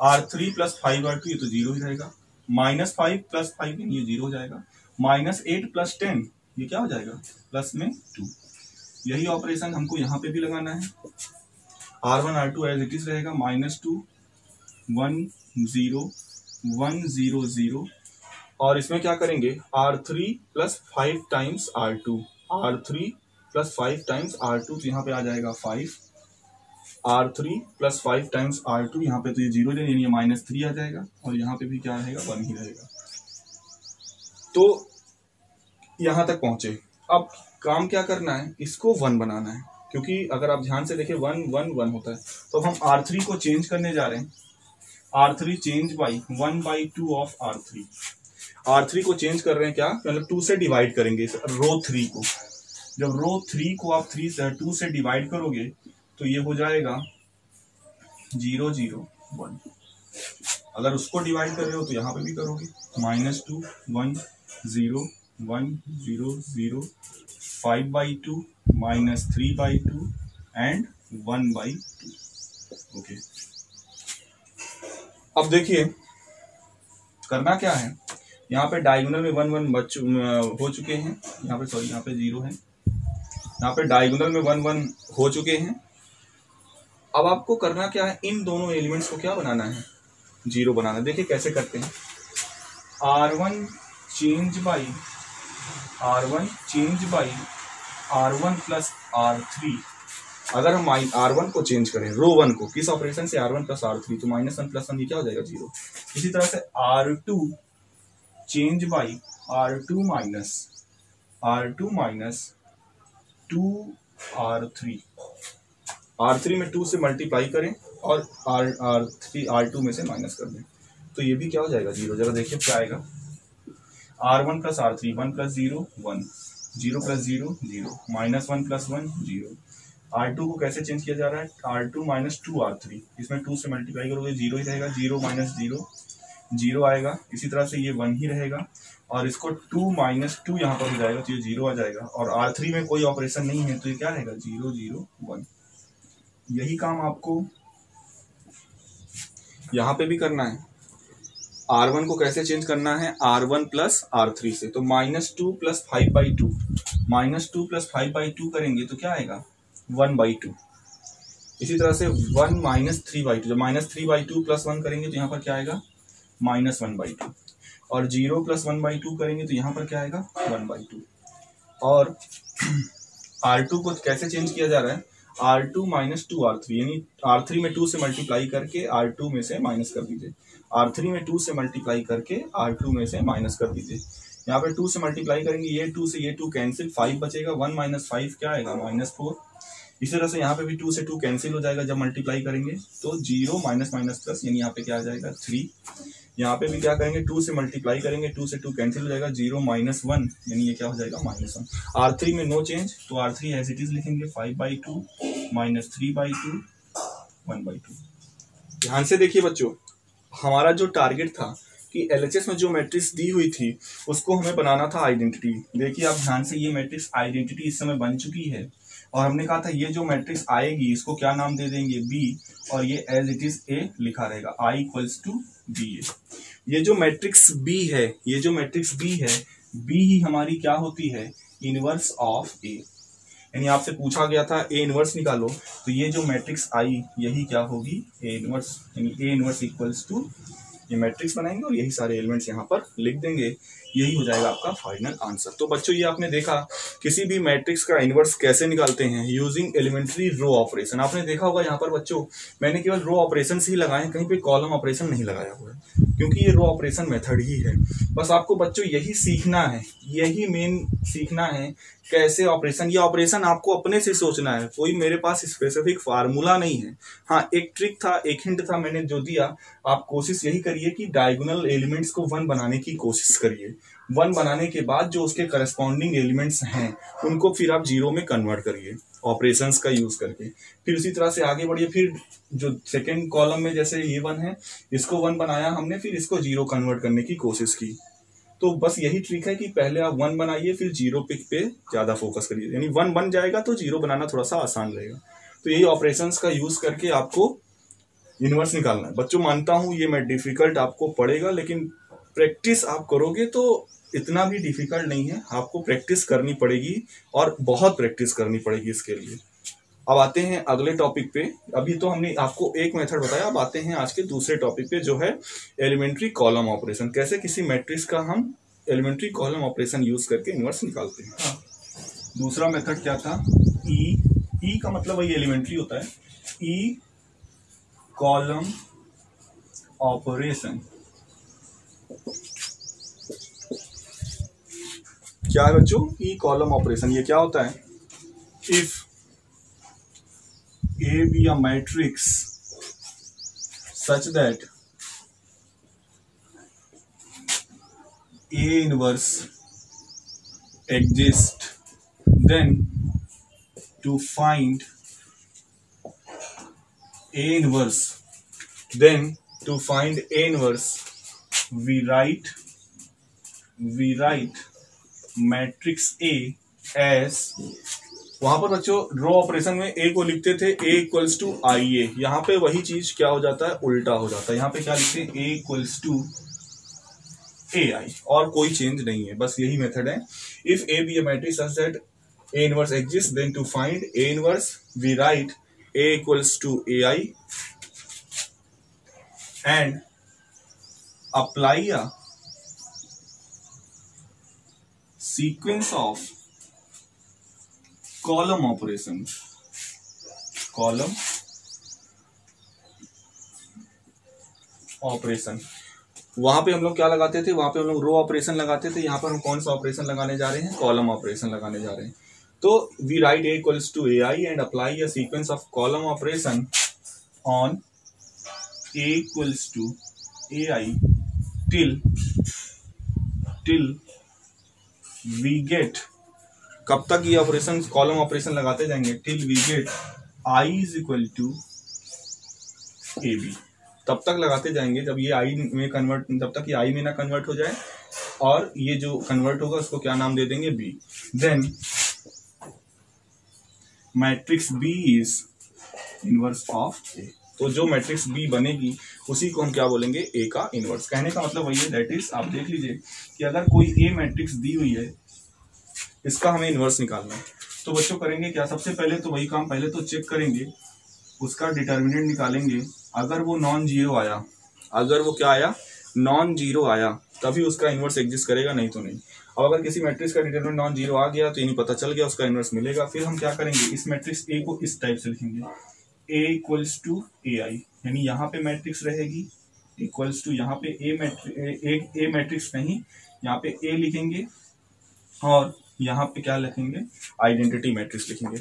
R3 प्लस 5 R2 ये तो 0 ही रहेगा, -5 प्लस 5 ये 0 हो जाएगा, -8 प्लस 10 ये क्या हो जाएगा प्लस में 2। यही ऑपरेशन हमको यहाँ पे भी लगाना है। R1 R2 as it is रहेगा, -2 1 0 1 0 0, और इसमें क्या करेंगे, R3 plus 5 times R2, R3 plus 5 times R2, तो यहाँ पे आ जाएगा 5, R3 प्लस 5 टाइम्स R2, यहाँ पे तो ये 0 यानी ये -3 आ जाएगा, और यहाँ पे भी क्या रहेगा 1 ही रहेगा। तो यहाँ तक पहुंचे। अब काम क्या करना है, इसको 1 बनाना है, क्योंकि अगर आप ध्यान से देखें 1 1 1 होता है। तो हम R3 को चेंज करने जा रहे हैं, R3 change by 1/2 of R3। R3 को चेंज कर रहे हैं, क्या मतलब 2 से डिवाइड करेंगे रो 3 को। जब रो 3 को आप 2 से डिवाइड करोगे तो ये हो जाएगा 0 0 1। अगर उसको डिवाइड कर रहे हो तो यहाँ पे भी करोगे, -2 1 0 1 0 0 5/2 -3/2 एंड 1/2। ओके, अब देखिए करना क्या है, यहाँ पे डायगोनल में 1 1 हो चुके हैं, यहाँ पे सॉरी यहाँ पे 0 है, यहाँ पे डायगोनल में 1 1 हो चुके हैं। अब आपको करना क्या है, इन दोनों एलिमेंट्स को क्या बनाना है, 0 बनाना है। देखिए कैसे करते हैं, R1 change by R1 plus R3। अगर हम R1 को चेंज करें, रो 1 को, किस ऑपरेशन से, R1 प्लस R3, तो -1 प्लस 1 ये क्या हो जाएगा 0। इसी तरह से R2 change by R2 minus 2R3, R3 में 2 से मल्टीप्लाई करें और R2 में से माइनस कर दें, तो ये भी क्या हो जाएगा 0। जरा देखिए क्या आएगा, R1 plus R3 1 plus 0 1, 0 plus 0 0, -1 plus 1 0। R2 को कैसे चेंज किया जा रहा है, R2 माइनस 2R3, इसमें 2 से मल्टीप्लाई करोगे 0 ही रहेगा, 0 माइनस 0 0 आएगा। इसी तरह से ये 1 ही रहेगा और इसको 2 माइनस 2 यहाँ पर हो जाएगा तो ये 0 आ जाएगा। और R3 में कोई ऑपरेशन नहीं है तो ये क्या रहेगा 0 0 1। यही काम आपको यहाँ पे भी करना है। R1 को कैसे चेंज करना है, R1 प्लस R3 से, तो -2 प्लस 5/2, -2 प्लस 5/2 करेंगे तो क्या आएगा 1/2। इसी तरह से 1 माइनस 3/2, जब -3/2 प्लस 1 करेंगे तो यहाँ पर क्या आएगा -1/2, और 0 प्लस 1/2 करेंगे तो यहाँ पर क्या आएगा 1/2। और R2 को कैसे चेंज किया जा रहा है, R2 माइनस 2R3, यानी R3 में 2 से मल्टीप्लाई करके R2 में से माइनस कर दीजिए, R3 में 2 से मल्टीप्लाई करके R2 में से माइनस कर दीजिए। यहाँ पे 2 से मल्टीप्लाई करेंगे, ये 2 से ये 2 कैंसिल, 5 बचेगा, 1 माइनस 5 क्या आएगा -4। इसी तरह से यहाँ पे भी 2 से 2 कैंसिल हो जाएगा जब मल्टीप्लाई करेंगे, तो 0 माइनस माइनस प्लस, यानी यहाँ पे क्या आ जाएगा 3। यहाँ पे भी क्या करेंगे, 2 से मल्टीप्लाई करेंगे, 2 से 2 कैंसिल हो जाएगा, 0 माइनस 1, यानी ये क्या हो जाएगा -1। R3 में नो चेंज, तो R3 एज इट इज लिखेंगे, 5/2 माइनस 3/2 1/2। ध्यान से देखिए बच्चों, हमारा जो टारगेट था कि LHS में जो मैट्रिक्स दी हुई थी उसको हमें बनाना था आइडेंटिटी। देखिए आप ध्यान से, ये मैट्रिक्स आइडेंटिटी इस समय बन चुकी है और हमने कहा था ये जो मैट्रिक्स आएगी इसको क्या नाम दे देंगे B, और ये एज इट इज A लिखा रहेगा, I इक्वल्स टू BA। ये जो मैट्रिक्स B है, ये जो मैट्रिक्स B है, B ही हमारी क्या होती है, इनवर्स ऑफ A। यानी आपसे पूछा गया था A इनवर्स निकालो, तो ये जो मैट्रिक्स आई यही क्या होगी A इनवर्स, यानी A इनवर्स इक्वल्स टू, ये मैट्रिक्स बनाएंगे और यही सारे एलिमेंट्स यहाँ पर लिख देंगे, यही हो जाएगा आपका फाइनल आंसर। तो बच्चों ये आपने देखा किसी भी मैट्रिक्स का इनवर्स कैसे निकालते हैं यूजिंग एलिमेंट्री रो ऑपरेशन। आपने देखा होगा यहाँ पर बच्चों मैंने केवल रो ऑपरेशन ही लगाए हैं, कहीं पे कॉलम ऑपरेशन नहीं लगाया हुआ है, क्योंकि ये रो ऑपरेशन मेथड ही है। बस आपको बच्चों यही सीखना है, यही मेन सीखना है कैसे ऑपरेशन, ये ऑपरेशन आपको अपने से सोचना है, कोई मेरे पास स्पेसिफिक फार्मूला नहीं है। हाँ एक ट्रिक था, एक हिंट था मैंने जो दिया, आप कोशिश यही करिए कि डायगोनल एलिमेंट्स को 1 बनाने की कोशिश करिए। 1 बनाने के बाद जो उसके करस्पॉन्डिंग एलिमेंट्स हैं उनको फिर आप 0 में कन्वर्ट करिए ऑपरेशंस का यूज करके। फिर उसी तरह से आगे बढ़िए, फिर जो सेकेंड कॉलम में जैसे ये 1 है इसको 1 बनाया हमने, फिर इसको 0 कन्वर्ट करने की कोशिश की। तो बस यही ट्रिक है कि पहले आप 1 बनाइए फिर 0 पिक पे ज्यादा फोकस करिए, यानी 1 बन जाएगा तो 0 बनाना थोड़ा सा आसान रहेगा। तो यही ऑपरेशंस का यूज करके आपको इनवर्स निकालना है। बच्चों मानता हूं ये मैं डिफिकल्ट आपको पड़ेगा, लेकिन प्रैक्टिस आप करोगे तो इतना भी डिफिकल्ट नहीं है, आपको प्रैक्टिस करनी पड़ेगी और बहुत प्रैक्टिस करनी पड़ेगी इसके लिए। अब आते हैं अगले टॉपिक पे। अभी तो हमने आपको एक मेथड बताया, अब आते हैं आज के दूसरे टॉपिक पे जो है एलिमेंट्री कॉलम ऑपरेशन। कैसे किसी मैट्रिक्स का हम एलिमेंट्री कॉलम ऑपरेशन यूज करके इनवर्स निकालते हैं। दूसरा मेथड क्या था, ई का मतलब वही एलिमेंट्री होता है, ई कॉलम ऑपरेशन। क्या है बच्चों, ई कॉलम ऑपरेशन। ये क्या होता है, if A be a matrix such that A inverse exists, then to find A inverse, we write matrix A as, वहां पर बच्चों रो ऑपरेशन में ए को लिखते थे A इक्वल्स टू IA, यहाँ पे वही चीज क्या हो जाता है, उल्टा हो जाता है। यहाँ पे क्या लिखते हैं, A इक्वल्स टू AI, और कोई चेंज नहीं है, बस यही मेथड है। If A be a matrix such that A inverse exists, then to find A inverse we write A equals to AI and apply a sequence of column operation. Column operation वहां पे हम लोग क्या लगाते थे, वहां पे हम लोग रो ऑपरेशन लगाते थे, यहाँ पर हम कौन सा ऑपरेशन लगाने जा रहे हैं, कॉलम ऑपरेशन लगाने जा रहे हैं। तो we write A equals to AI and apply a sequence of column operation on A equals to AI till we get, कब तक ये ऑपरेशन कॉलम ऑपरेशन लगाते जाएंगे, till we get I is equal to AB, तब तक लगाते जाएंगे जब ये I में कन्वर्ट, तब तक ये I में ना कन्वर्ट हो जाए, और ये जो कन्वर्ट होगा उसको क्या नाम दे देंगे, B। Then matrix B is inverse of A, तो जो मैट्रिक्स B बनेगी उसी को हम क्या बोलेंगे, A का इनवर्स। कहने का मतलब वही है, दैट इज आप देख लीजिए कि अगर कोई A मैट्रिक्स दी हुई है, इसका हमें इनवर्स निकालना है, तो बच्चों करेंगे क्या, सबसे पहले तो वही काम, पहले तो चेक करेंगे, उसका डिटर्मिनेंट निकालेंगे, अगर वो नॉन जीरो आया, अगर वो क्या आया, नॉन जीरो आया, तभी उसका इनवर्स एग्जिस्ट करेगा, नहीं तो नहीं। अब अगर किसी मैट्रिक्स का डिटर्मिनेंट नॉन जीरो आ गया तो ये नहीं पता चल गया, उसका इनवर्स मिलेगा। फिर हम क्या करेंगे, इस मैट्रिक्स A को इस टाइप से लिखेंगे, A इक्वल्स टू AI, यानी यहाँ पे मैट्रिक्स रहेगी इक्वल्स टू, यहाँ पे A मैट्रिक्स नहीं, यहाँ पे A लिखेंगे और यहाँ पे क्या लिखेंगे, आइडेंटिटी मैट्रिक्स लिखेंगे।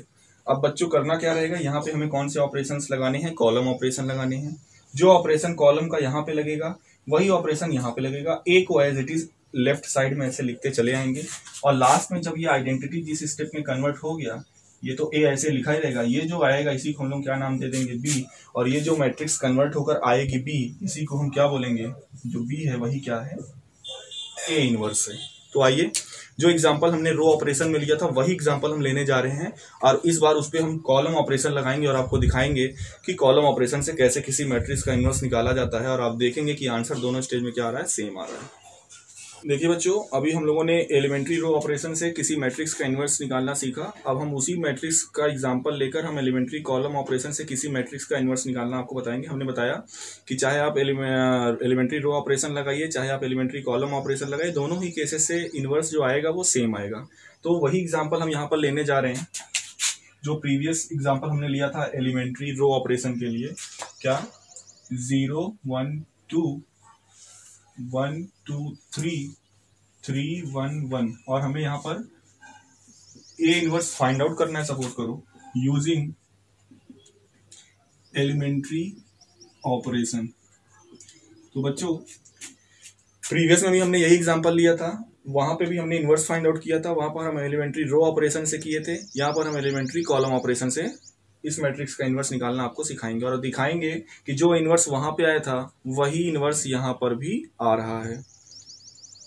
अब बच्चों करना क्या रहेगा, यहाँ पे हमें कौन से ऑपरेशंस लगाने हैं, कॉलम ऑपरेशन लगाने हैं। जो ऑपरेशन कॉलम का यहाँ पे लगेगा वही ऑपरेशन यहाँ पे लगेगा। A को as it is left side में ऐसे लिखते चले आएंगे, और लास्ट में जब ये आइडेंटिटी जिस स्टेप में कन्वर्ट हो गया, ये तो A ऐसे लिखा ही रहेगा, ये जो आएगा इसी को हम लोग क्या नाम दे देंगे, B, और ये जो मैट्रिक्स कन्वर्ट होकर आएगी B, इसी को हम क्या बोलेंगे, जो B है वही क्या है, A इनवर्स है। तो आइए, जो एग्जांपल हमने रो ऑपरेशन में लिया था वही एग्जांपल हम लेने जा रहे हैं, और इस बार उस पर हम कॉलम ऑपरेशन लगाएंगे और आपको दिखाएंगे कि कॉलम ऑपरेशन से कैसे किसी मैट्रिक्स का इनवर्स निकाला जाता है, और आप देखेंगे कि आंसर दोनों स्टेज में क्या आ रहा है, सेम आ रहा है। देखिए बच्चों, अभी हम लोगों ने एलिमेंट्री रो ऑपरेशन से किसी मैट्रिक्स का इनवर्स निकालना सीखा। अब हम उसी मैट्रिक्स का एग्जांपल लेकर हम एलिमेंट्री कॉलम ऑपरेशन से किसी मैट्रिक्स का इनवर्स निकालना आपको बताएंगे। हमने बताया कि चाहे आप एलिमेंट्री रो ऑपरेशन लगाइए, चाहे आप एलिमेंट्री कॉलम ऑपरेशन लगाइए, दोनों ही केसेस से इनवर्स जो आएगा वो सेम आएगा। तो वही एग्जाम्पल हम यहाँ पर लेने जा रहे हैं जो प्रीवियस एग्जाम्पल हमने लिया था एलिमेंट्री रो ऑपरेशन के लिए। क्या, 0 1 2 1 2 3 3 1 1, और हमें यहाँ पर A इनवर्स फाइंड आउट करना है, सपोज करो, यूजिंग एलिमेंट्री ऑपरेशन। तो बच्चों प्रीवियस में भी हमने यही एग्जांपल लिया था, वहां पे भी हमने इनवर्स फाइंड आउट किया था, वहां पर हम एलिमेंट्री रो ऑपरेशन से किए थे, यहाँ पर हम एलिमेंट्री कॉलम ऑपरेशन से इस मैट्रिक्स का इनवर्स निकालना आपको सिखाएंगे, और दिखाएंगे कि जो इनवर्स वहां पे आया था वही इनवर्स यहाँ पर भी आ रहा है।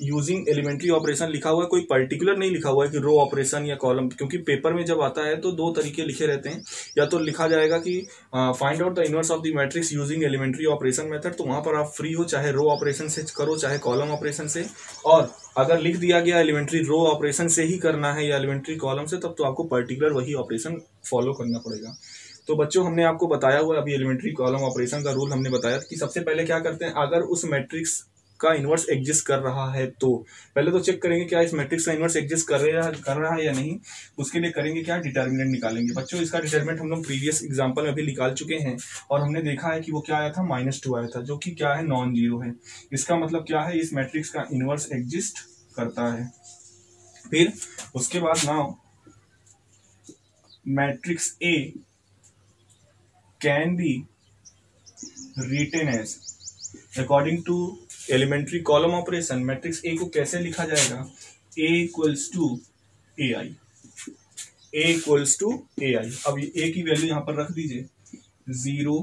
यूजिंग एलिमेंट्री ऑपरेशन लिखा हुआ है, कोई पर्टिकुलर नहीं लिखा हुआ है कि रो ऑपरेशन या कॉलम, क्योंकि पेपर में जब आता है तो दो तरीके लिखे रहते हैं, या तो लिखा जाएगा कि find out the inverse of the matrix using elementary operation method, तो वहां पर आप फ्री हो, चाहे रो ऑपरेशन से करो चाहे कॉलम ऑपरेशन से, और अगर लिख दिया गया एलिमेंट्री रो ऑपरेशन से ही करना है या एलिमेंट्री कॉलम से, तब तो आपको पर्टिकुलर वही ऑपरेशन फॉलो करना पड़ेगा। तो बच्चों हमने आपको बताया हुआ अभी एलिमेंट्री कॉलम ऑपरेशन का रूल हमने बताया कि सबसे पहले क्या करते हैं, अगर उस मैट्रिक्स का इनवर्स एग्जिस्ट कर रहा है तो पहले तो चेक करेंगे क्या इस मैट्रिक्स का इनवर्स एग्जिस्ट कर रहा है या नहीं। उसके लिए करेंगे क्या, डिटर्मिनेंट निकालेंगे। बच्चों इसका डिटर्मिनेंट हम लोग प्रीवियस एग्जांपल में भी निकाल चुके हैं, और हमने देखा है कि वो क्या आया था, -2 आया था, जो कि क्या है, नॉन जीरो है। इसका मतलब क्या है, इस मैट्रिक्स का इनवर्स एग्जिस्ट करता है। फिर उसके बाद now matrix A can be written as according to elementary column operation. Matrix A को कैसे लिखा जाएगा, A equals to AI, A equals to AI। अब ये A की वैल्यू यहाँ पर रख दीजिए, 0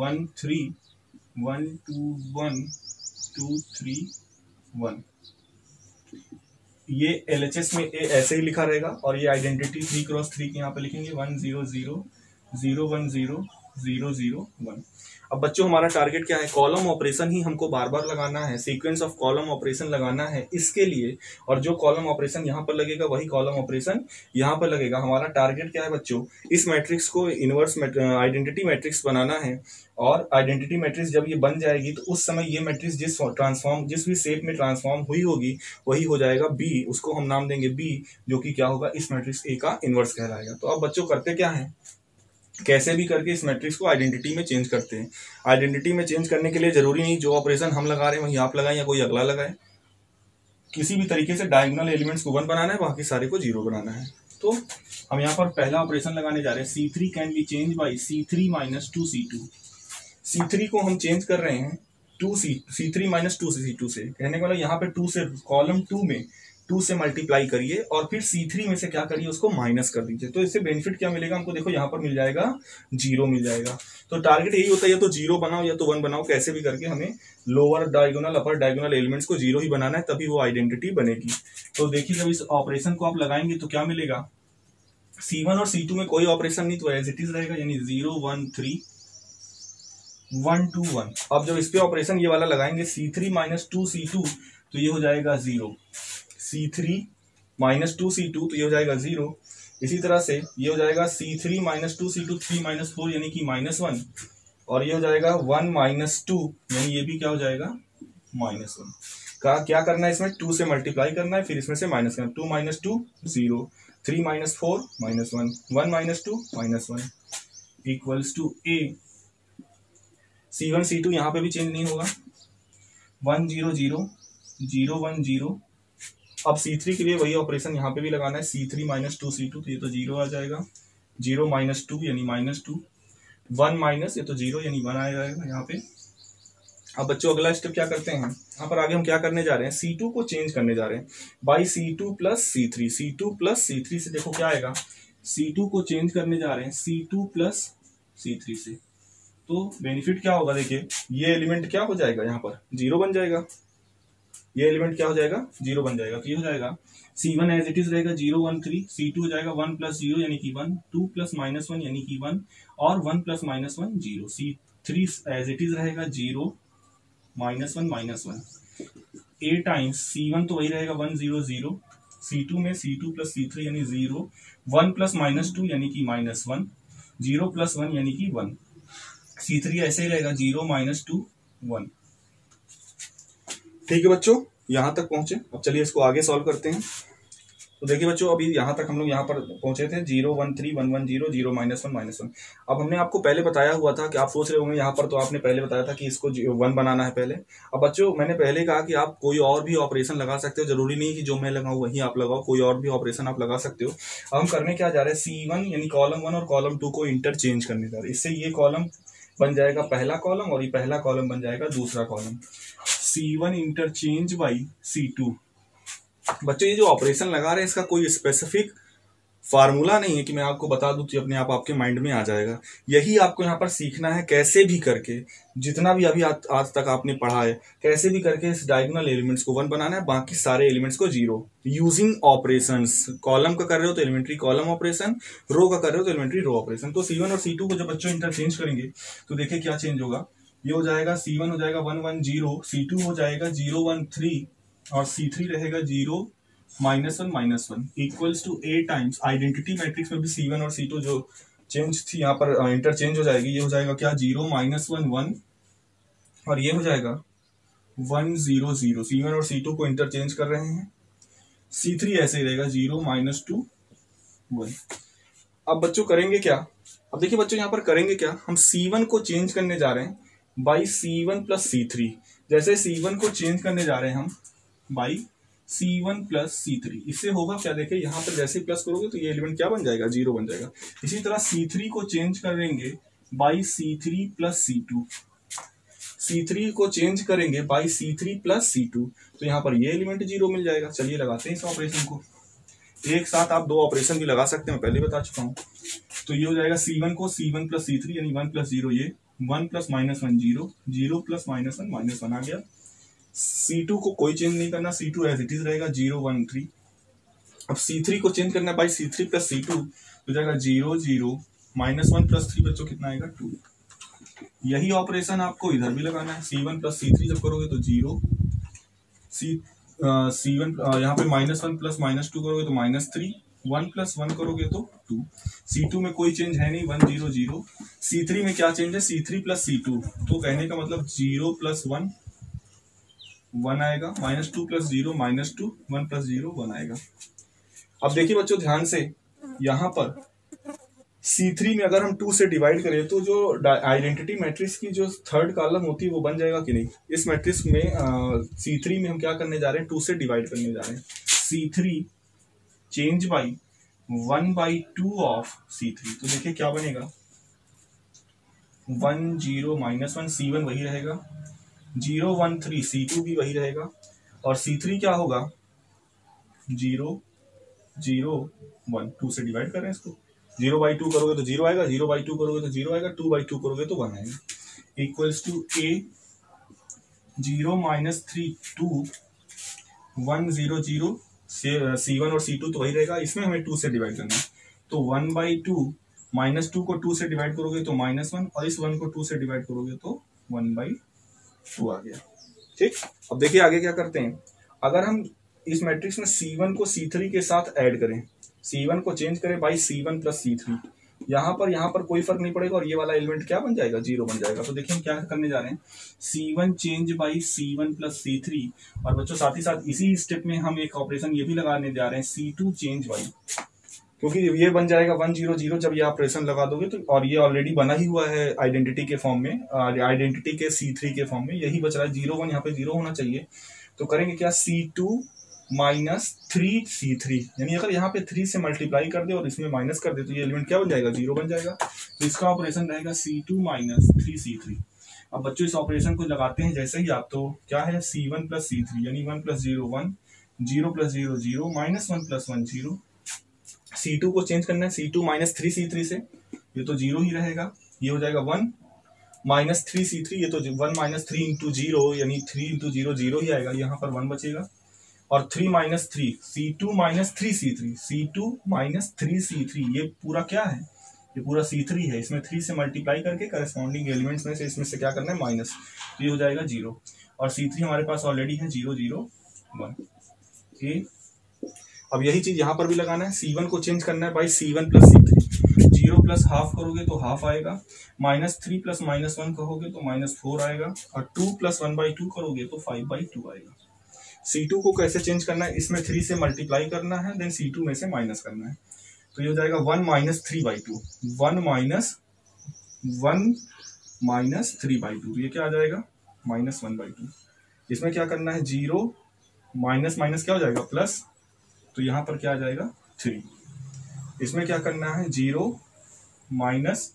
1 3 1 2 1 2 3 1। ये LHS में A ऐसे ही लिखा रहेगा, और ये आइडेंटिटी 3x3 के यहाँ पे लिखेंगे 1 0 0 0 1 0 0 0 1। अब बच्चों हमारा टारगेट क्या है, कॉलम ऑपरेशन ही हमको बार बार लगाना है, सीक्वेंस ऑफ कॉलम ऑपरेशन लगाना है इसके लिए, और जो कॉलम ऑपरेशन यहाँ पर लगेगा वही कॉलम ऑपरेशन यहाँ पर लगेगा। हमारा टारगेट क्या है बच्चों, इस मैट्रिक्स को इनवर्स आइडेंटिटी मैट्रिक्स बनाना है, और आइडेंटिटी मैट्रिक्स जब ये बन जाएगी तो उस समय ये मैट्रिक्स जिस भी शेप में ट्रांसफॉर्म हुई होगी वही हो जाएगा B, उसको हम नाम देंगे B, जो कि क्या होगा, इस मैट्रिक्स A का इनवर्स कहलाएगा। तो अब बच्चों करते क्या है, कैसे भी करके इस मैट्रिक्स को आइडेंटिटी में चेंज करते हैं। आइडेंटिटी में चेंज करने के लिए जरूरी नहीं जो ऑपरेशन हम लगा रहे हैं वही आप लगाएं या कोई अगला लगाए, किसी भी तरीके से डायगोनल एलिमेंट्स को 1 बनाना है, बाकी सारे को 0 बनाना है। तो हम यहाँ पर पहला ऑपरेशन लगाने जा रहे हैं, C3 can be change by C3 - 2C2। C3 को हम चेंज कर रहे हैं C3 माइनस 2C2 से, कहने का मतलब यहाँ पे 2 से कॉलम 2 में 2 से मल्टीप्लाई करिए और फिर C3 में से क्या करिए, उसको माइनस कर दीजिए। तो इससे बेनिफिट क्या मिलेगा हमको, देखो यहाँ पर मिल जाएगा 0 मिल जाएगा। तो टारगेट यही होता है, या तो 0 बनाओ या तो 1 बनाओ, कैसे भी करके हमें लोअर डायगोनल अपर डायगोनल एलिमेंट्स को 0 ही बनाना है, तभी वो आइडेंटिटी बनेगी। तो देखिए जब इस ऑपरेशन को आप लगाएंगे तो क्या मिलेगा, C1 और C2 में कोई ऑपरेशन नहीं, तो एज इट इज रहेगा, यानी 0 1 3 1 2 1। अब जब इस पे ऑपरेशन ये वाला लगाएंगे C3 माइनस 2C2 तो ये हो जाएगा 0, C3 माइनस 2C2 तो ये हो जाएगा 0। इसी तरह से ये हो जाएगा C3 माइनस 2C2 3 माइनस 4 यानी कि -1, और ये हो जाएगा 1 माइनस 2 यानी ये भी क्या हो जाएगा -1। का क्या करना है, इसमें 2 से मल्टीप्लाई करना है, फिर इसमें से माइनस करना, 2 minus 2 0, 3 minus 4 -1, 1 minus 2 -1 equals to A। C1 C2 यहाँ पे भी चेंज नहीं होगा, 1 0 0 0 1 0। अब C3 के लिए वही ऑपरेशन यहाँ पे भी लगाना है, C3 माइनस 2C2 तो ये तो 0 आ जाएगा, 0 माइनस 2 यानी -2, 1 माइनस ये तो 0 यानी 1 आ जाएगा यहाँ पे। अब बच्चों अगला स्टेप क्या करते हैं, यहाँ पर आगे हम क्या करने जा रहे हैं, C2 को चेंज करने जा रहे हैं by C2 plus C3। C2 plus C3 से देखो क्या आएगा, C2 को चेंज करने जा रहे हैं C2 प्लस C3 से। तो बेनिफिट क्या होगा, देखिए ये एलिमेंट क्या हो जाएगा, यहाँ पर 0 बन जाएगा, ये एलिमेंट क्या हो जाएगा 0 बन जाएगा। तो ये हो जाएगा C1 एज इट इज रहेगा 0 1 3, C2 हो जाएगा 1 प्लस 0 यानी कि 1, 2 प्लस -1 यानी कि 1, और 1 plus -1 0। C3 as it is रहेगा 0 -1 -1। A टाइम्स C1 तो वही रहेगा 1 0 0, C2 में C2 प्लस C3 यानी 0, 1 प्लस -2 यानी कि -1, 0 प्लस 1 यानी कि 1। C3 ऐसे ही रहेगा 0 -2 1। ठीक है बच्चों, यहाँ तक पहुंचे। अब चलिए इसको आगे सॉल्व करते हैं। तो देखिए बच्चों अभी यहाँ तक हम लोग यहाँ पर पहुंचे थे 0 1 3 1 1 0 0 -1 -1। अब हमने आपको पहले बताया हुआ था कि आप सोच रहे होंगे यहाँ पर, तो आपने पहले बताया था कि इसको 1 बनाना है पहले। अब बच्चों मैंने पहले कहा कि आप कोई और भी ऑपरेशन लगा सकते हो, जरूरी नहीं कि जो मैं लगाऊं वही आप लगाओ, कोई और भी ऑपरेशन आप लगा सकते हो। अब हम करने क्या जा रहे हैं, C1 यानी कॉलम 1 और कॉलम 2 को इंटरचेंज करने जा रहे हैं। इससे ये कॉलम बन जाएगा पहला कॉलम और ये पहला कॉलम बन जाएगा दूसरा column. C1 interchange by C2। बच्चों ये जो ऑपरेशन लगा रहे हैं इसका कोई स्पेसिफिक फार्मूला नहीं है कि मैं आपको बता दूं तो अपने आप आपके माइंड में आ जाएगा। यही आपको यहाँ पर सीखना है, कैसे भी करके, जितना भी अभी आज तक आपने पढ़ा है, कैसे भी करके इस डायगोनल एलिमेंट्स को 1 बनाना है, बाकी सारे एलिमेंट्स को 0, यूजिंग ऑपरेशंस। कॉलम का कर रहे हो तो एलिमेंट्री कॉलम ऑपरेशन, रो का कर रहे हो तो एलिमेंट्री रो ऑपरेशन। तो C1 और C2 को जब बच्चों इंटरचेंज करेंगे तो देखिए क्या चेंज होगा, ये हो जाएगा C1 हो जाएगा 1 1 0, C2 हो जाएगा 0 1 3 और C3 रहेगा 0 -1 -1 equals to A times. Identity matrix में भी C1 और C2 जो चेंज थी यहाँ पर इंटरचेंज हो जाएगी। ये हो जाएगा क्या 0 -1 1 और ये हो जाएगा 1 0 0। C1 और C2 को इंटरचेंज कर रहे हैं। C3 ऐसे ही रहेगा 0 -2 1। अब बच्चों करेंगे क्या, अब देखिए बच्चों यहाँ पर करेंगे क्या, हम C1 को चेंज करने जा रहे हैं बाई C1 प्लस C3। जैसे C1 को चेंज करने जा रहे हैं हम बाई C1 प्लस C3, इससे होगा क्या, देखिए यहाँ पर जैसे प्लस करोगे तो ये एलिमेंट क्या बन जाएगा 0 बन जाएगा। इसी तरह C3 को चेंज करेंगे by C3 plus C2, C3 को चेंज करेंगे बाई C3 प्लस C2 तो यहाँ पर ये एलिमेंट 0 मिल जाएगा। चलिए लगाते हैं इस ऑपरेशन को, एक साथ आप 2 ऑपरेशन भी लगा सकते हैं, मैं पहले बता चुका हूँ। तो ये हो जाएगा C1 को C1 प्लस C3 यानी 1 प्लस 0, ये 1 प्लस -1 0, 0 प्लस -1 -1 आ गया। C2 को कोई चेंज नहीं करना, C2 एज इट इज रहेगा 0 1 3। अब C3 को चेंज करना बाई C3 प्लस C2 हो जाएगा 0 0 -1 प्लस 3 बच्चों कितना आएगा 2। यही ऑपरेशन आपको इधर भी लगाना है, C1 प्लस C3 जब करोगे तो 0, C1 यहाँ पे -1 प्लस -2 करोगे तो -3, 1 प्लस 1 करोगे तो 2। C2 में कोई चेंज है नहीं 1 0 0। C3 में क्या चेंज है, C3 प्लस C2, तो कहने का मतलब 0 प्लस 1 1 आएगा, -2 प्लस 0 -2, 1 प्लस 0 1 आएगा। अब देखिए बच्चों ध्यान से, यहाँ पर C3 में अगर हम 2 से डिवाइड करें तो जो आइडेंटिटी मैट्रिक्स की जो थर्ड कॉलम होती है वो बन जाएगा कि नहीं। इस मैट्रिक्स में C3 में हम क्या करने जा रहे हैं, 2 से डिवाइड करने जा रहे हैं। C3 change by 1/2 of C3, तो देखिए क्या बनेगा 1 0 -1, C1 वही रहेगा 0 1 3 C2 भी वही रहेगा, और C3 क्या होगा 0 0 1 2 से डिवाइड कर रहे हैं इसको, 0/2 करोगे तो 0 आएगा, 0/2 करोगे तो 0 आएगा, 2/2 करोगे तो 1 आएगा, इक्वल्स टू A 0 - 3 2 1 0 0 C1 और C2 तो वही रहेगा, इसमें हमें 2 से डिवाइड करना है, तो 1/2 -2 को 2 से डिवाइड करोगे तो -1, और इस 1 को 2 से डिवाइड करोगे तो 1/2 आ गया। ठीक, अब देखिए आगे क्या करते हैं। अगर हम इस मैट्रिक्स में C1 को C3 के साथ ऐड करें, C1 को चेंज करें बाई C1 + C3, यहाँ पर कोई फर्क नहीं पड़ेगा, और ये वाला एलिमेंट क्या बन जाएगा 0 बन जाएगा। तो देखिए हम क्या करने जा रहे हैं, C1 change by C1 + C3, और बच्चों साथ ही साथ इसी स्टेप में हम एक ऑपरेशन ये भी लगाने जा रहे हैं, C2 चेंज बाई, क्योंकि ये बन जाएगा 1 0 0 जब ये ऑपरेशन लगा दोगे तो, और ये ऑलरेडी बना ही हुआ है आइडेंटिटी के फॉर्म में, आइडेंटिटी के C3 के फॉर्म में, यही बच रहा है 0 1, यहाँ पे 0 होना चाहिए। तो करेंगे क्या, C2 - 3 C3, यानी अगर यहाँ पे 3 से मल्टीप्लाई कर दे और इसमें माइनस कर दे तो ये एलिमेंट क्या बन जाएगा 0 बन जाएगा। तो इसका ऑपरेशन रहेगा C2 - 3 C3। अब बच्चों इस ऑपरेशन को लगाते हैं जैसे ही आप, तो क्या है C1 + C3, यानी 1 + 0 1, 0 + 0 0, -1 + 1 0। C2 को चेंज करना है C2 - 3 C3 से, ये तो 0 ही रहेगा, ये हो जाएगा 1 - 3 C3, ये तो 1 - 3 × 0, यानी 3 × 0 0 ही आएगा, यहाँ पर 1 बचेगा, और 3 - 3 C2 - 3 C3, C2 - 3 C3, ये पूरा क्या है, ये पूरा C3 है, इसमें 3 से मल्टीप्लाई करके करस्पॉन्डिंग एलिमेंट्स में से इसमें से क्या करना है माइनस, तो ये हो जाएगा 0, और C3 हमारे पास ऑलरेडी है 0 0 1 A। अब यही चीज यहाँ पर भी लगाना है, C1 को चेंज करना है बाई C1 + C3, 0 + हाफ करोगे तो हाफ आएगा, -3 + -1 करोगे तो -4 आएगा, और 2 + 1/2 करोगे तो 5/2 आएगा। C2 को कैसे चेंज करना है, इसमें 3 से मल्टीप्लाई करना है, देन C2 में से माइनस करना है, तो ये हो जाएगा 1 - 3/2, 1 - 3/2, तो ये क्या आ जाएगा -1/2। इसमें क्या करना है 0 माइनस क्या हो जाएगा प्लस, तो यहाँ पर क्या आ जाएगा 3। इसमें क्या करना है 0 माइनस,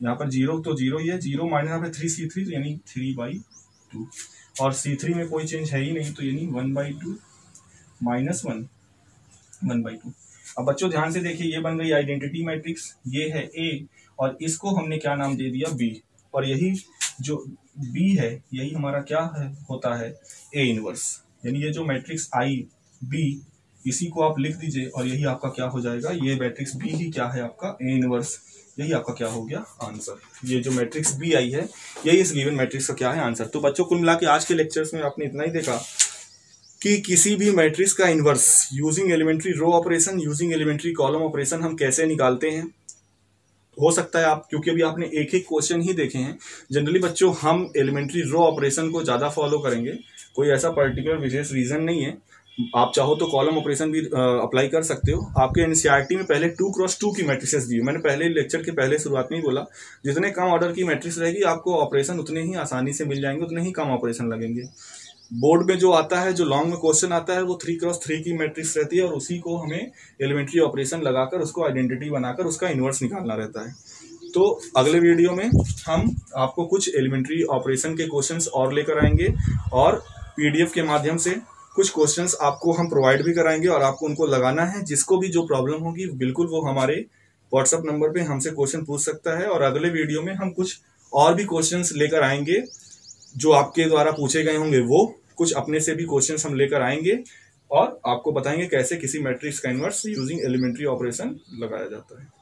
यहाँ पर 0 तो 0 ही है, 0 माइनस यहाँ पे 3 C3, तो यानी 3/2, और C3 में कोई चेंज है ही नहीं, तो यानी 1/2 -1 1/2। अब बच्चों ध्यान से देखिए, ये बन गई आइडेंटिटी मैट्रिक्स, ये है A, और इसको हमने क्या नाम दे दिया B, और यही जो B है यही हमारा क्या है होता है A इनवर्स, यानी ये जो मैट्रिक्स I B, इसी को आप लिख दीजिए, और यही आपका क्या हो जाएगा, ये मैट्रिक्स B ही क्या है आपका A इनवर्स, यही आपका क्या हो गया आंसर। ये जो मैट्रिक्स B आई है यही इस गिवन मैट्रिक्स का क्या है आंसर। तो बच्चों कुल मिला के आज के लेक्चर्स में आपने इतना ही देखा कि किसी भी मैट्रिक्स का inverse using elementary row operation, using elementary column operation हम कैसे निकालते हैं। हो सकता है आप, क्योंकि अभी आपने एक ही क्वेश्चन ही देखे हैं, जनरली बच्चों हम एलिमेंट्री रो ऑपरेशन को ज़्यादा फॉलो करेंगे, कोई ऐसा पर्टिकुलर विशेष रीज़न नहीं है। आप चाहो तो कॉलम ऑपरेशन भी अप्लाई कर सकते हो। आपके एनसीईआरटी में पहले 2x2 की मैट्रिसेस दी है, मैंने पहले लेक्चर के पहले शुरुआत में ही बोला, जितने कम ऑर्डर की मैट्रिक्स रहेगी आपको ऑपरेशन उतने ही आसानी से मिल जाएंगे, उतने ही कम ऑपरेशन लगेंगे। बोर्ड में जो आता है, जो लॉन्ग में क्वेश्चन आता है, वो 3x3 की मैट्रिक्स रहती है, और उसी को हमें एलिमेंट्री ऑपरेशन लगाकर उसको आइडेंटिटी बनाकर उसका इनवर्स निकालना रहता है। तो अगले वीडियो में हम आपको कुछ एलिमेंट्री ऑपरेशन के क्वेश्चंस और लेकर आएंगे, और PDF के माध्यम से कुछ क्वेश्चंस आपको हम प्रोवाइड भी कराएंगे, और आपको उनको लगाना है। जिसको भी जो प्रॉब्लम होगी बिल्कुल वो हमारे व्हाट्सएप नंबर पे हमसे क्वेश्चन पूछ सकता है, और अगले वीडियो में हम कुछ और भी क्वेश्चंस लेकर आएंगे जो आपके द्वारा पूछे गए होंगे, वो कुछ अपने से भी क्वेश्चंस हम लेकर आएंगे, और आपको बताएंगे कैसे किसी मैट्रिक्स का इनवर्स यूजिंग एलिमेंट्री ऑपरेशन लगाया जाता है।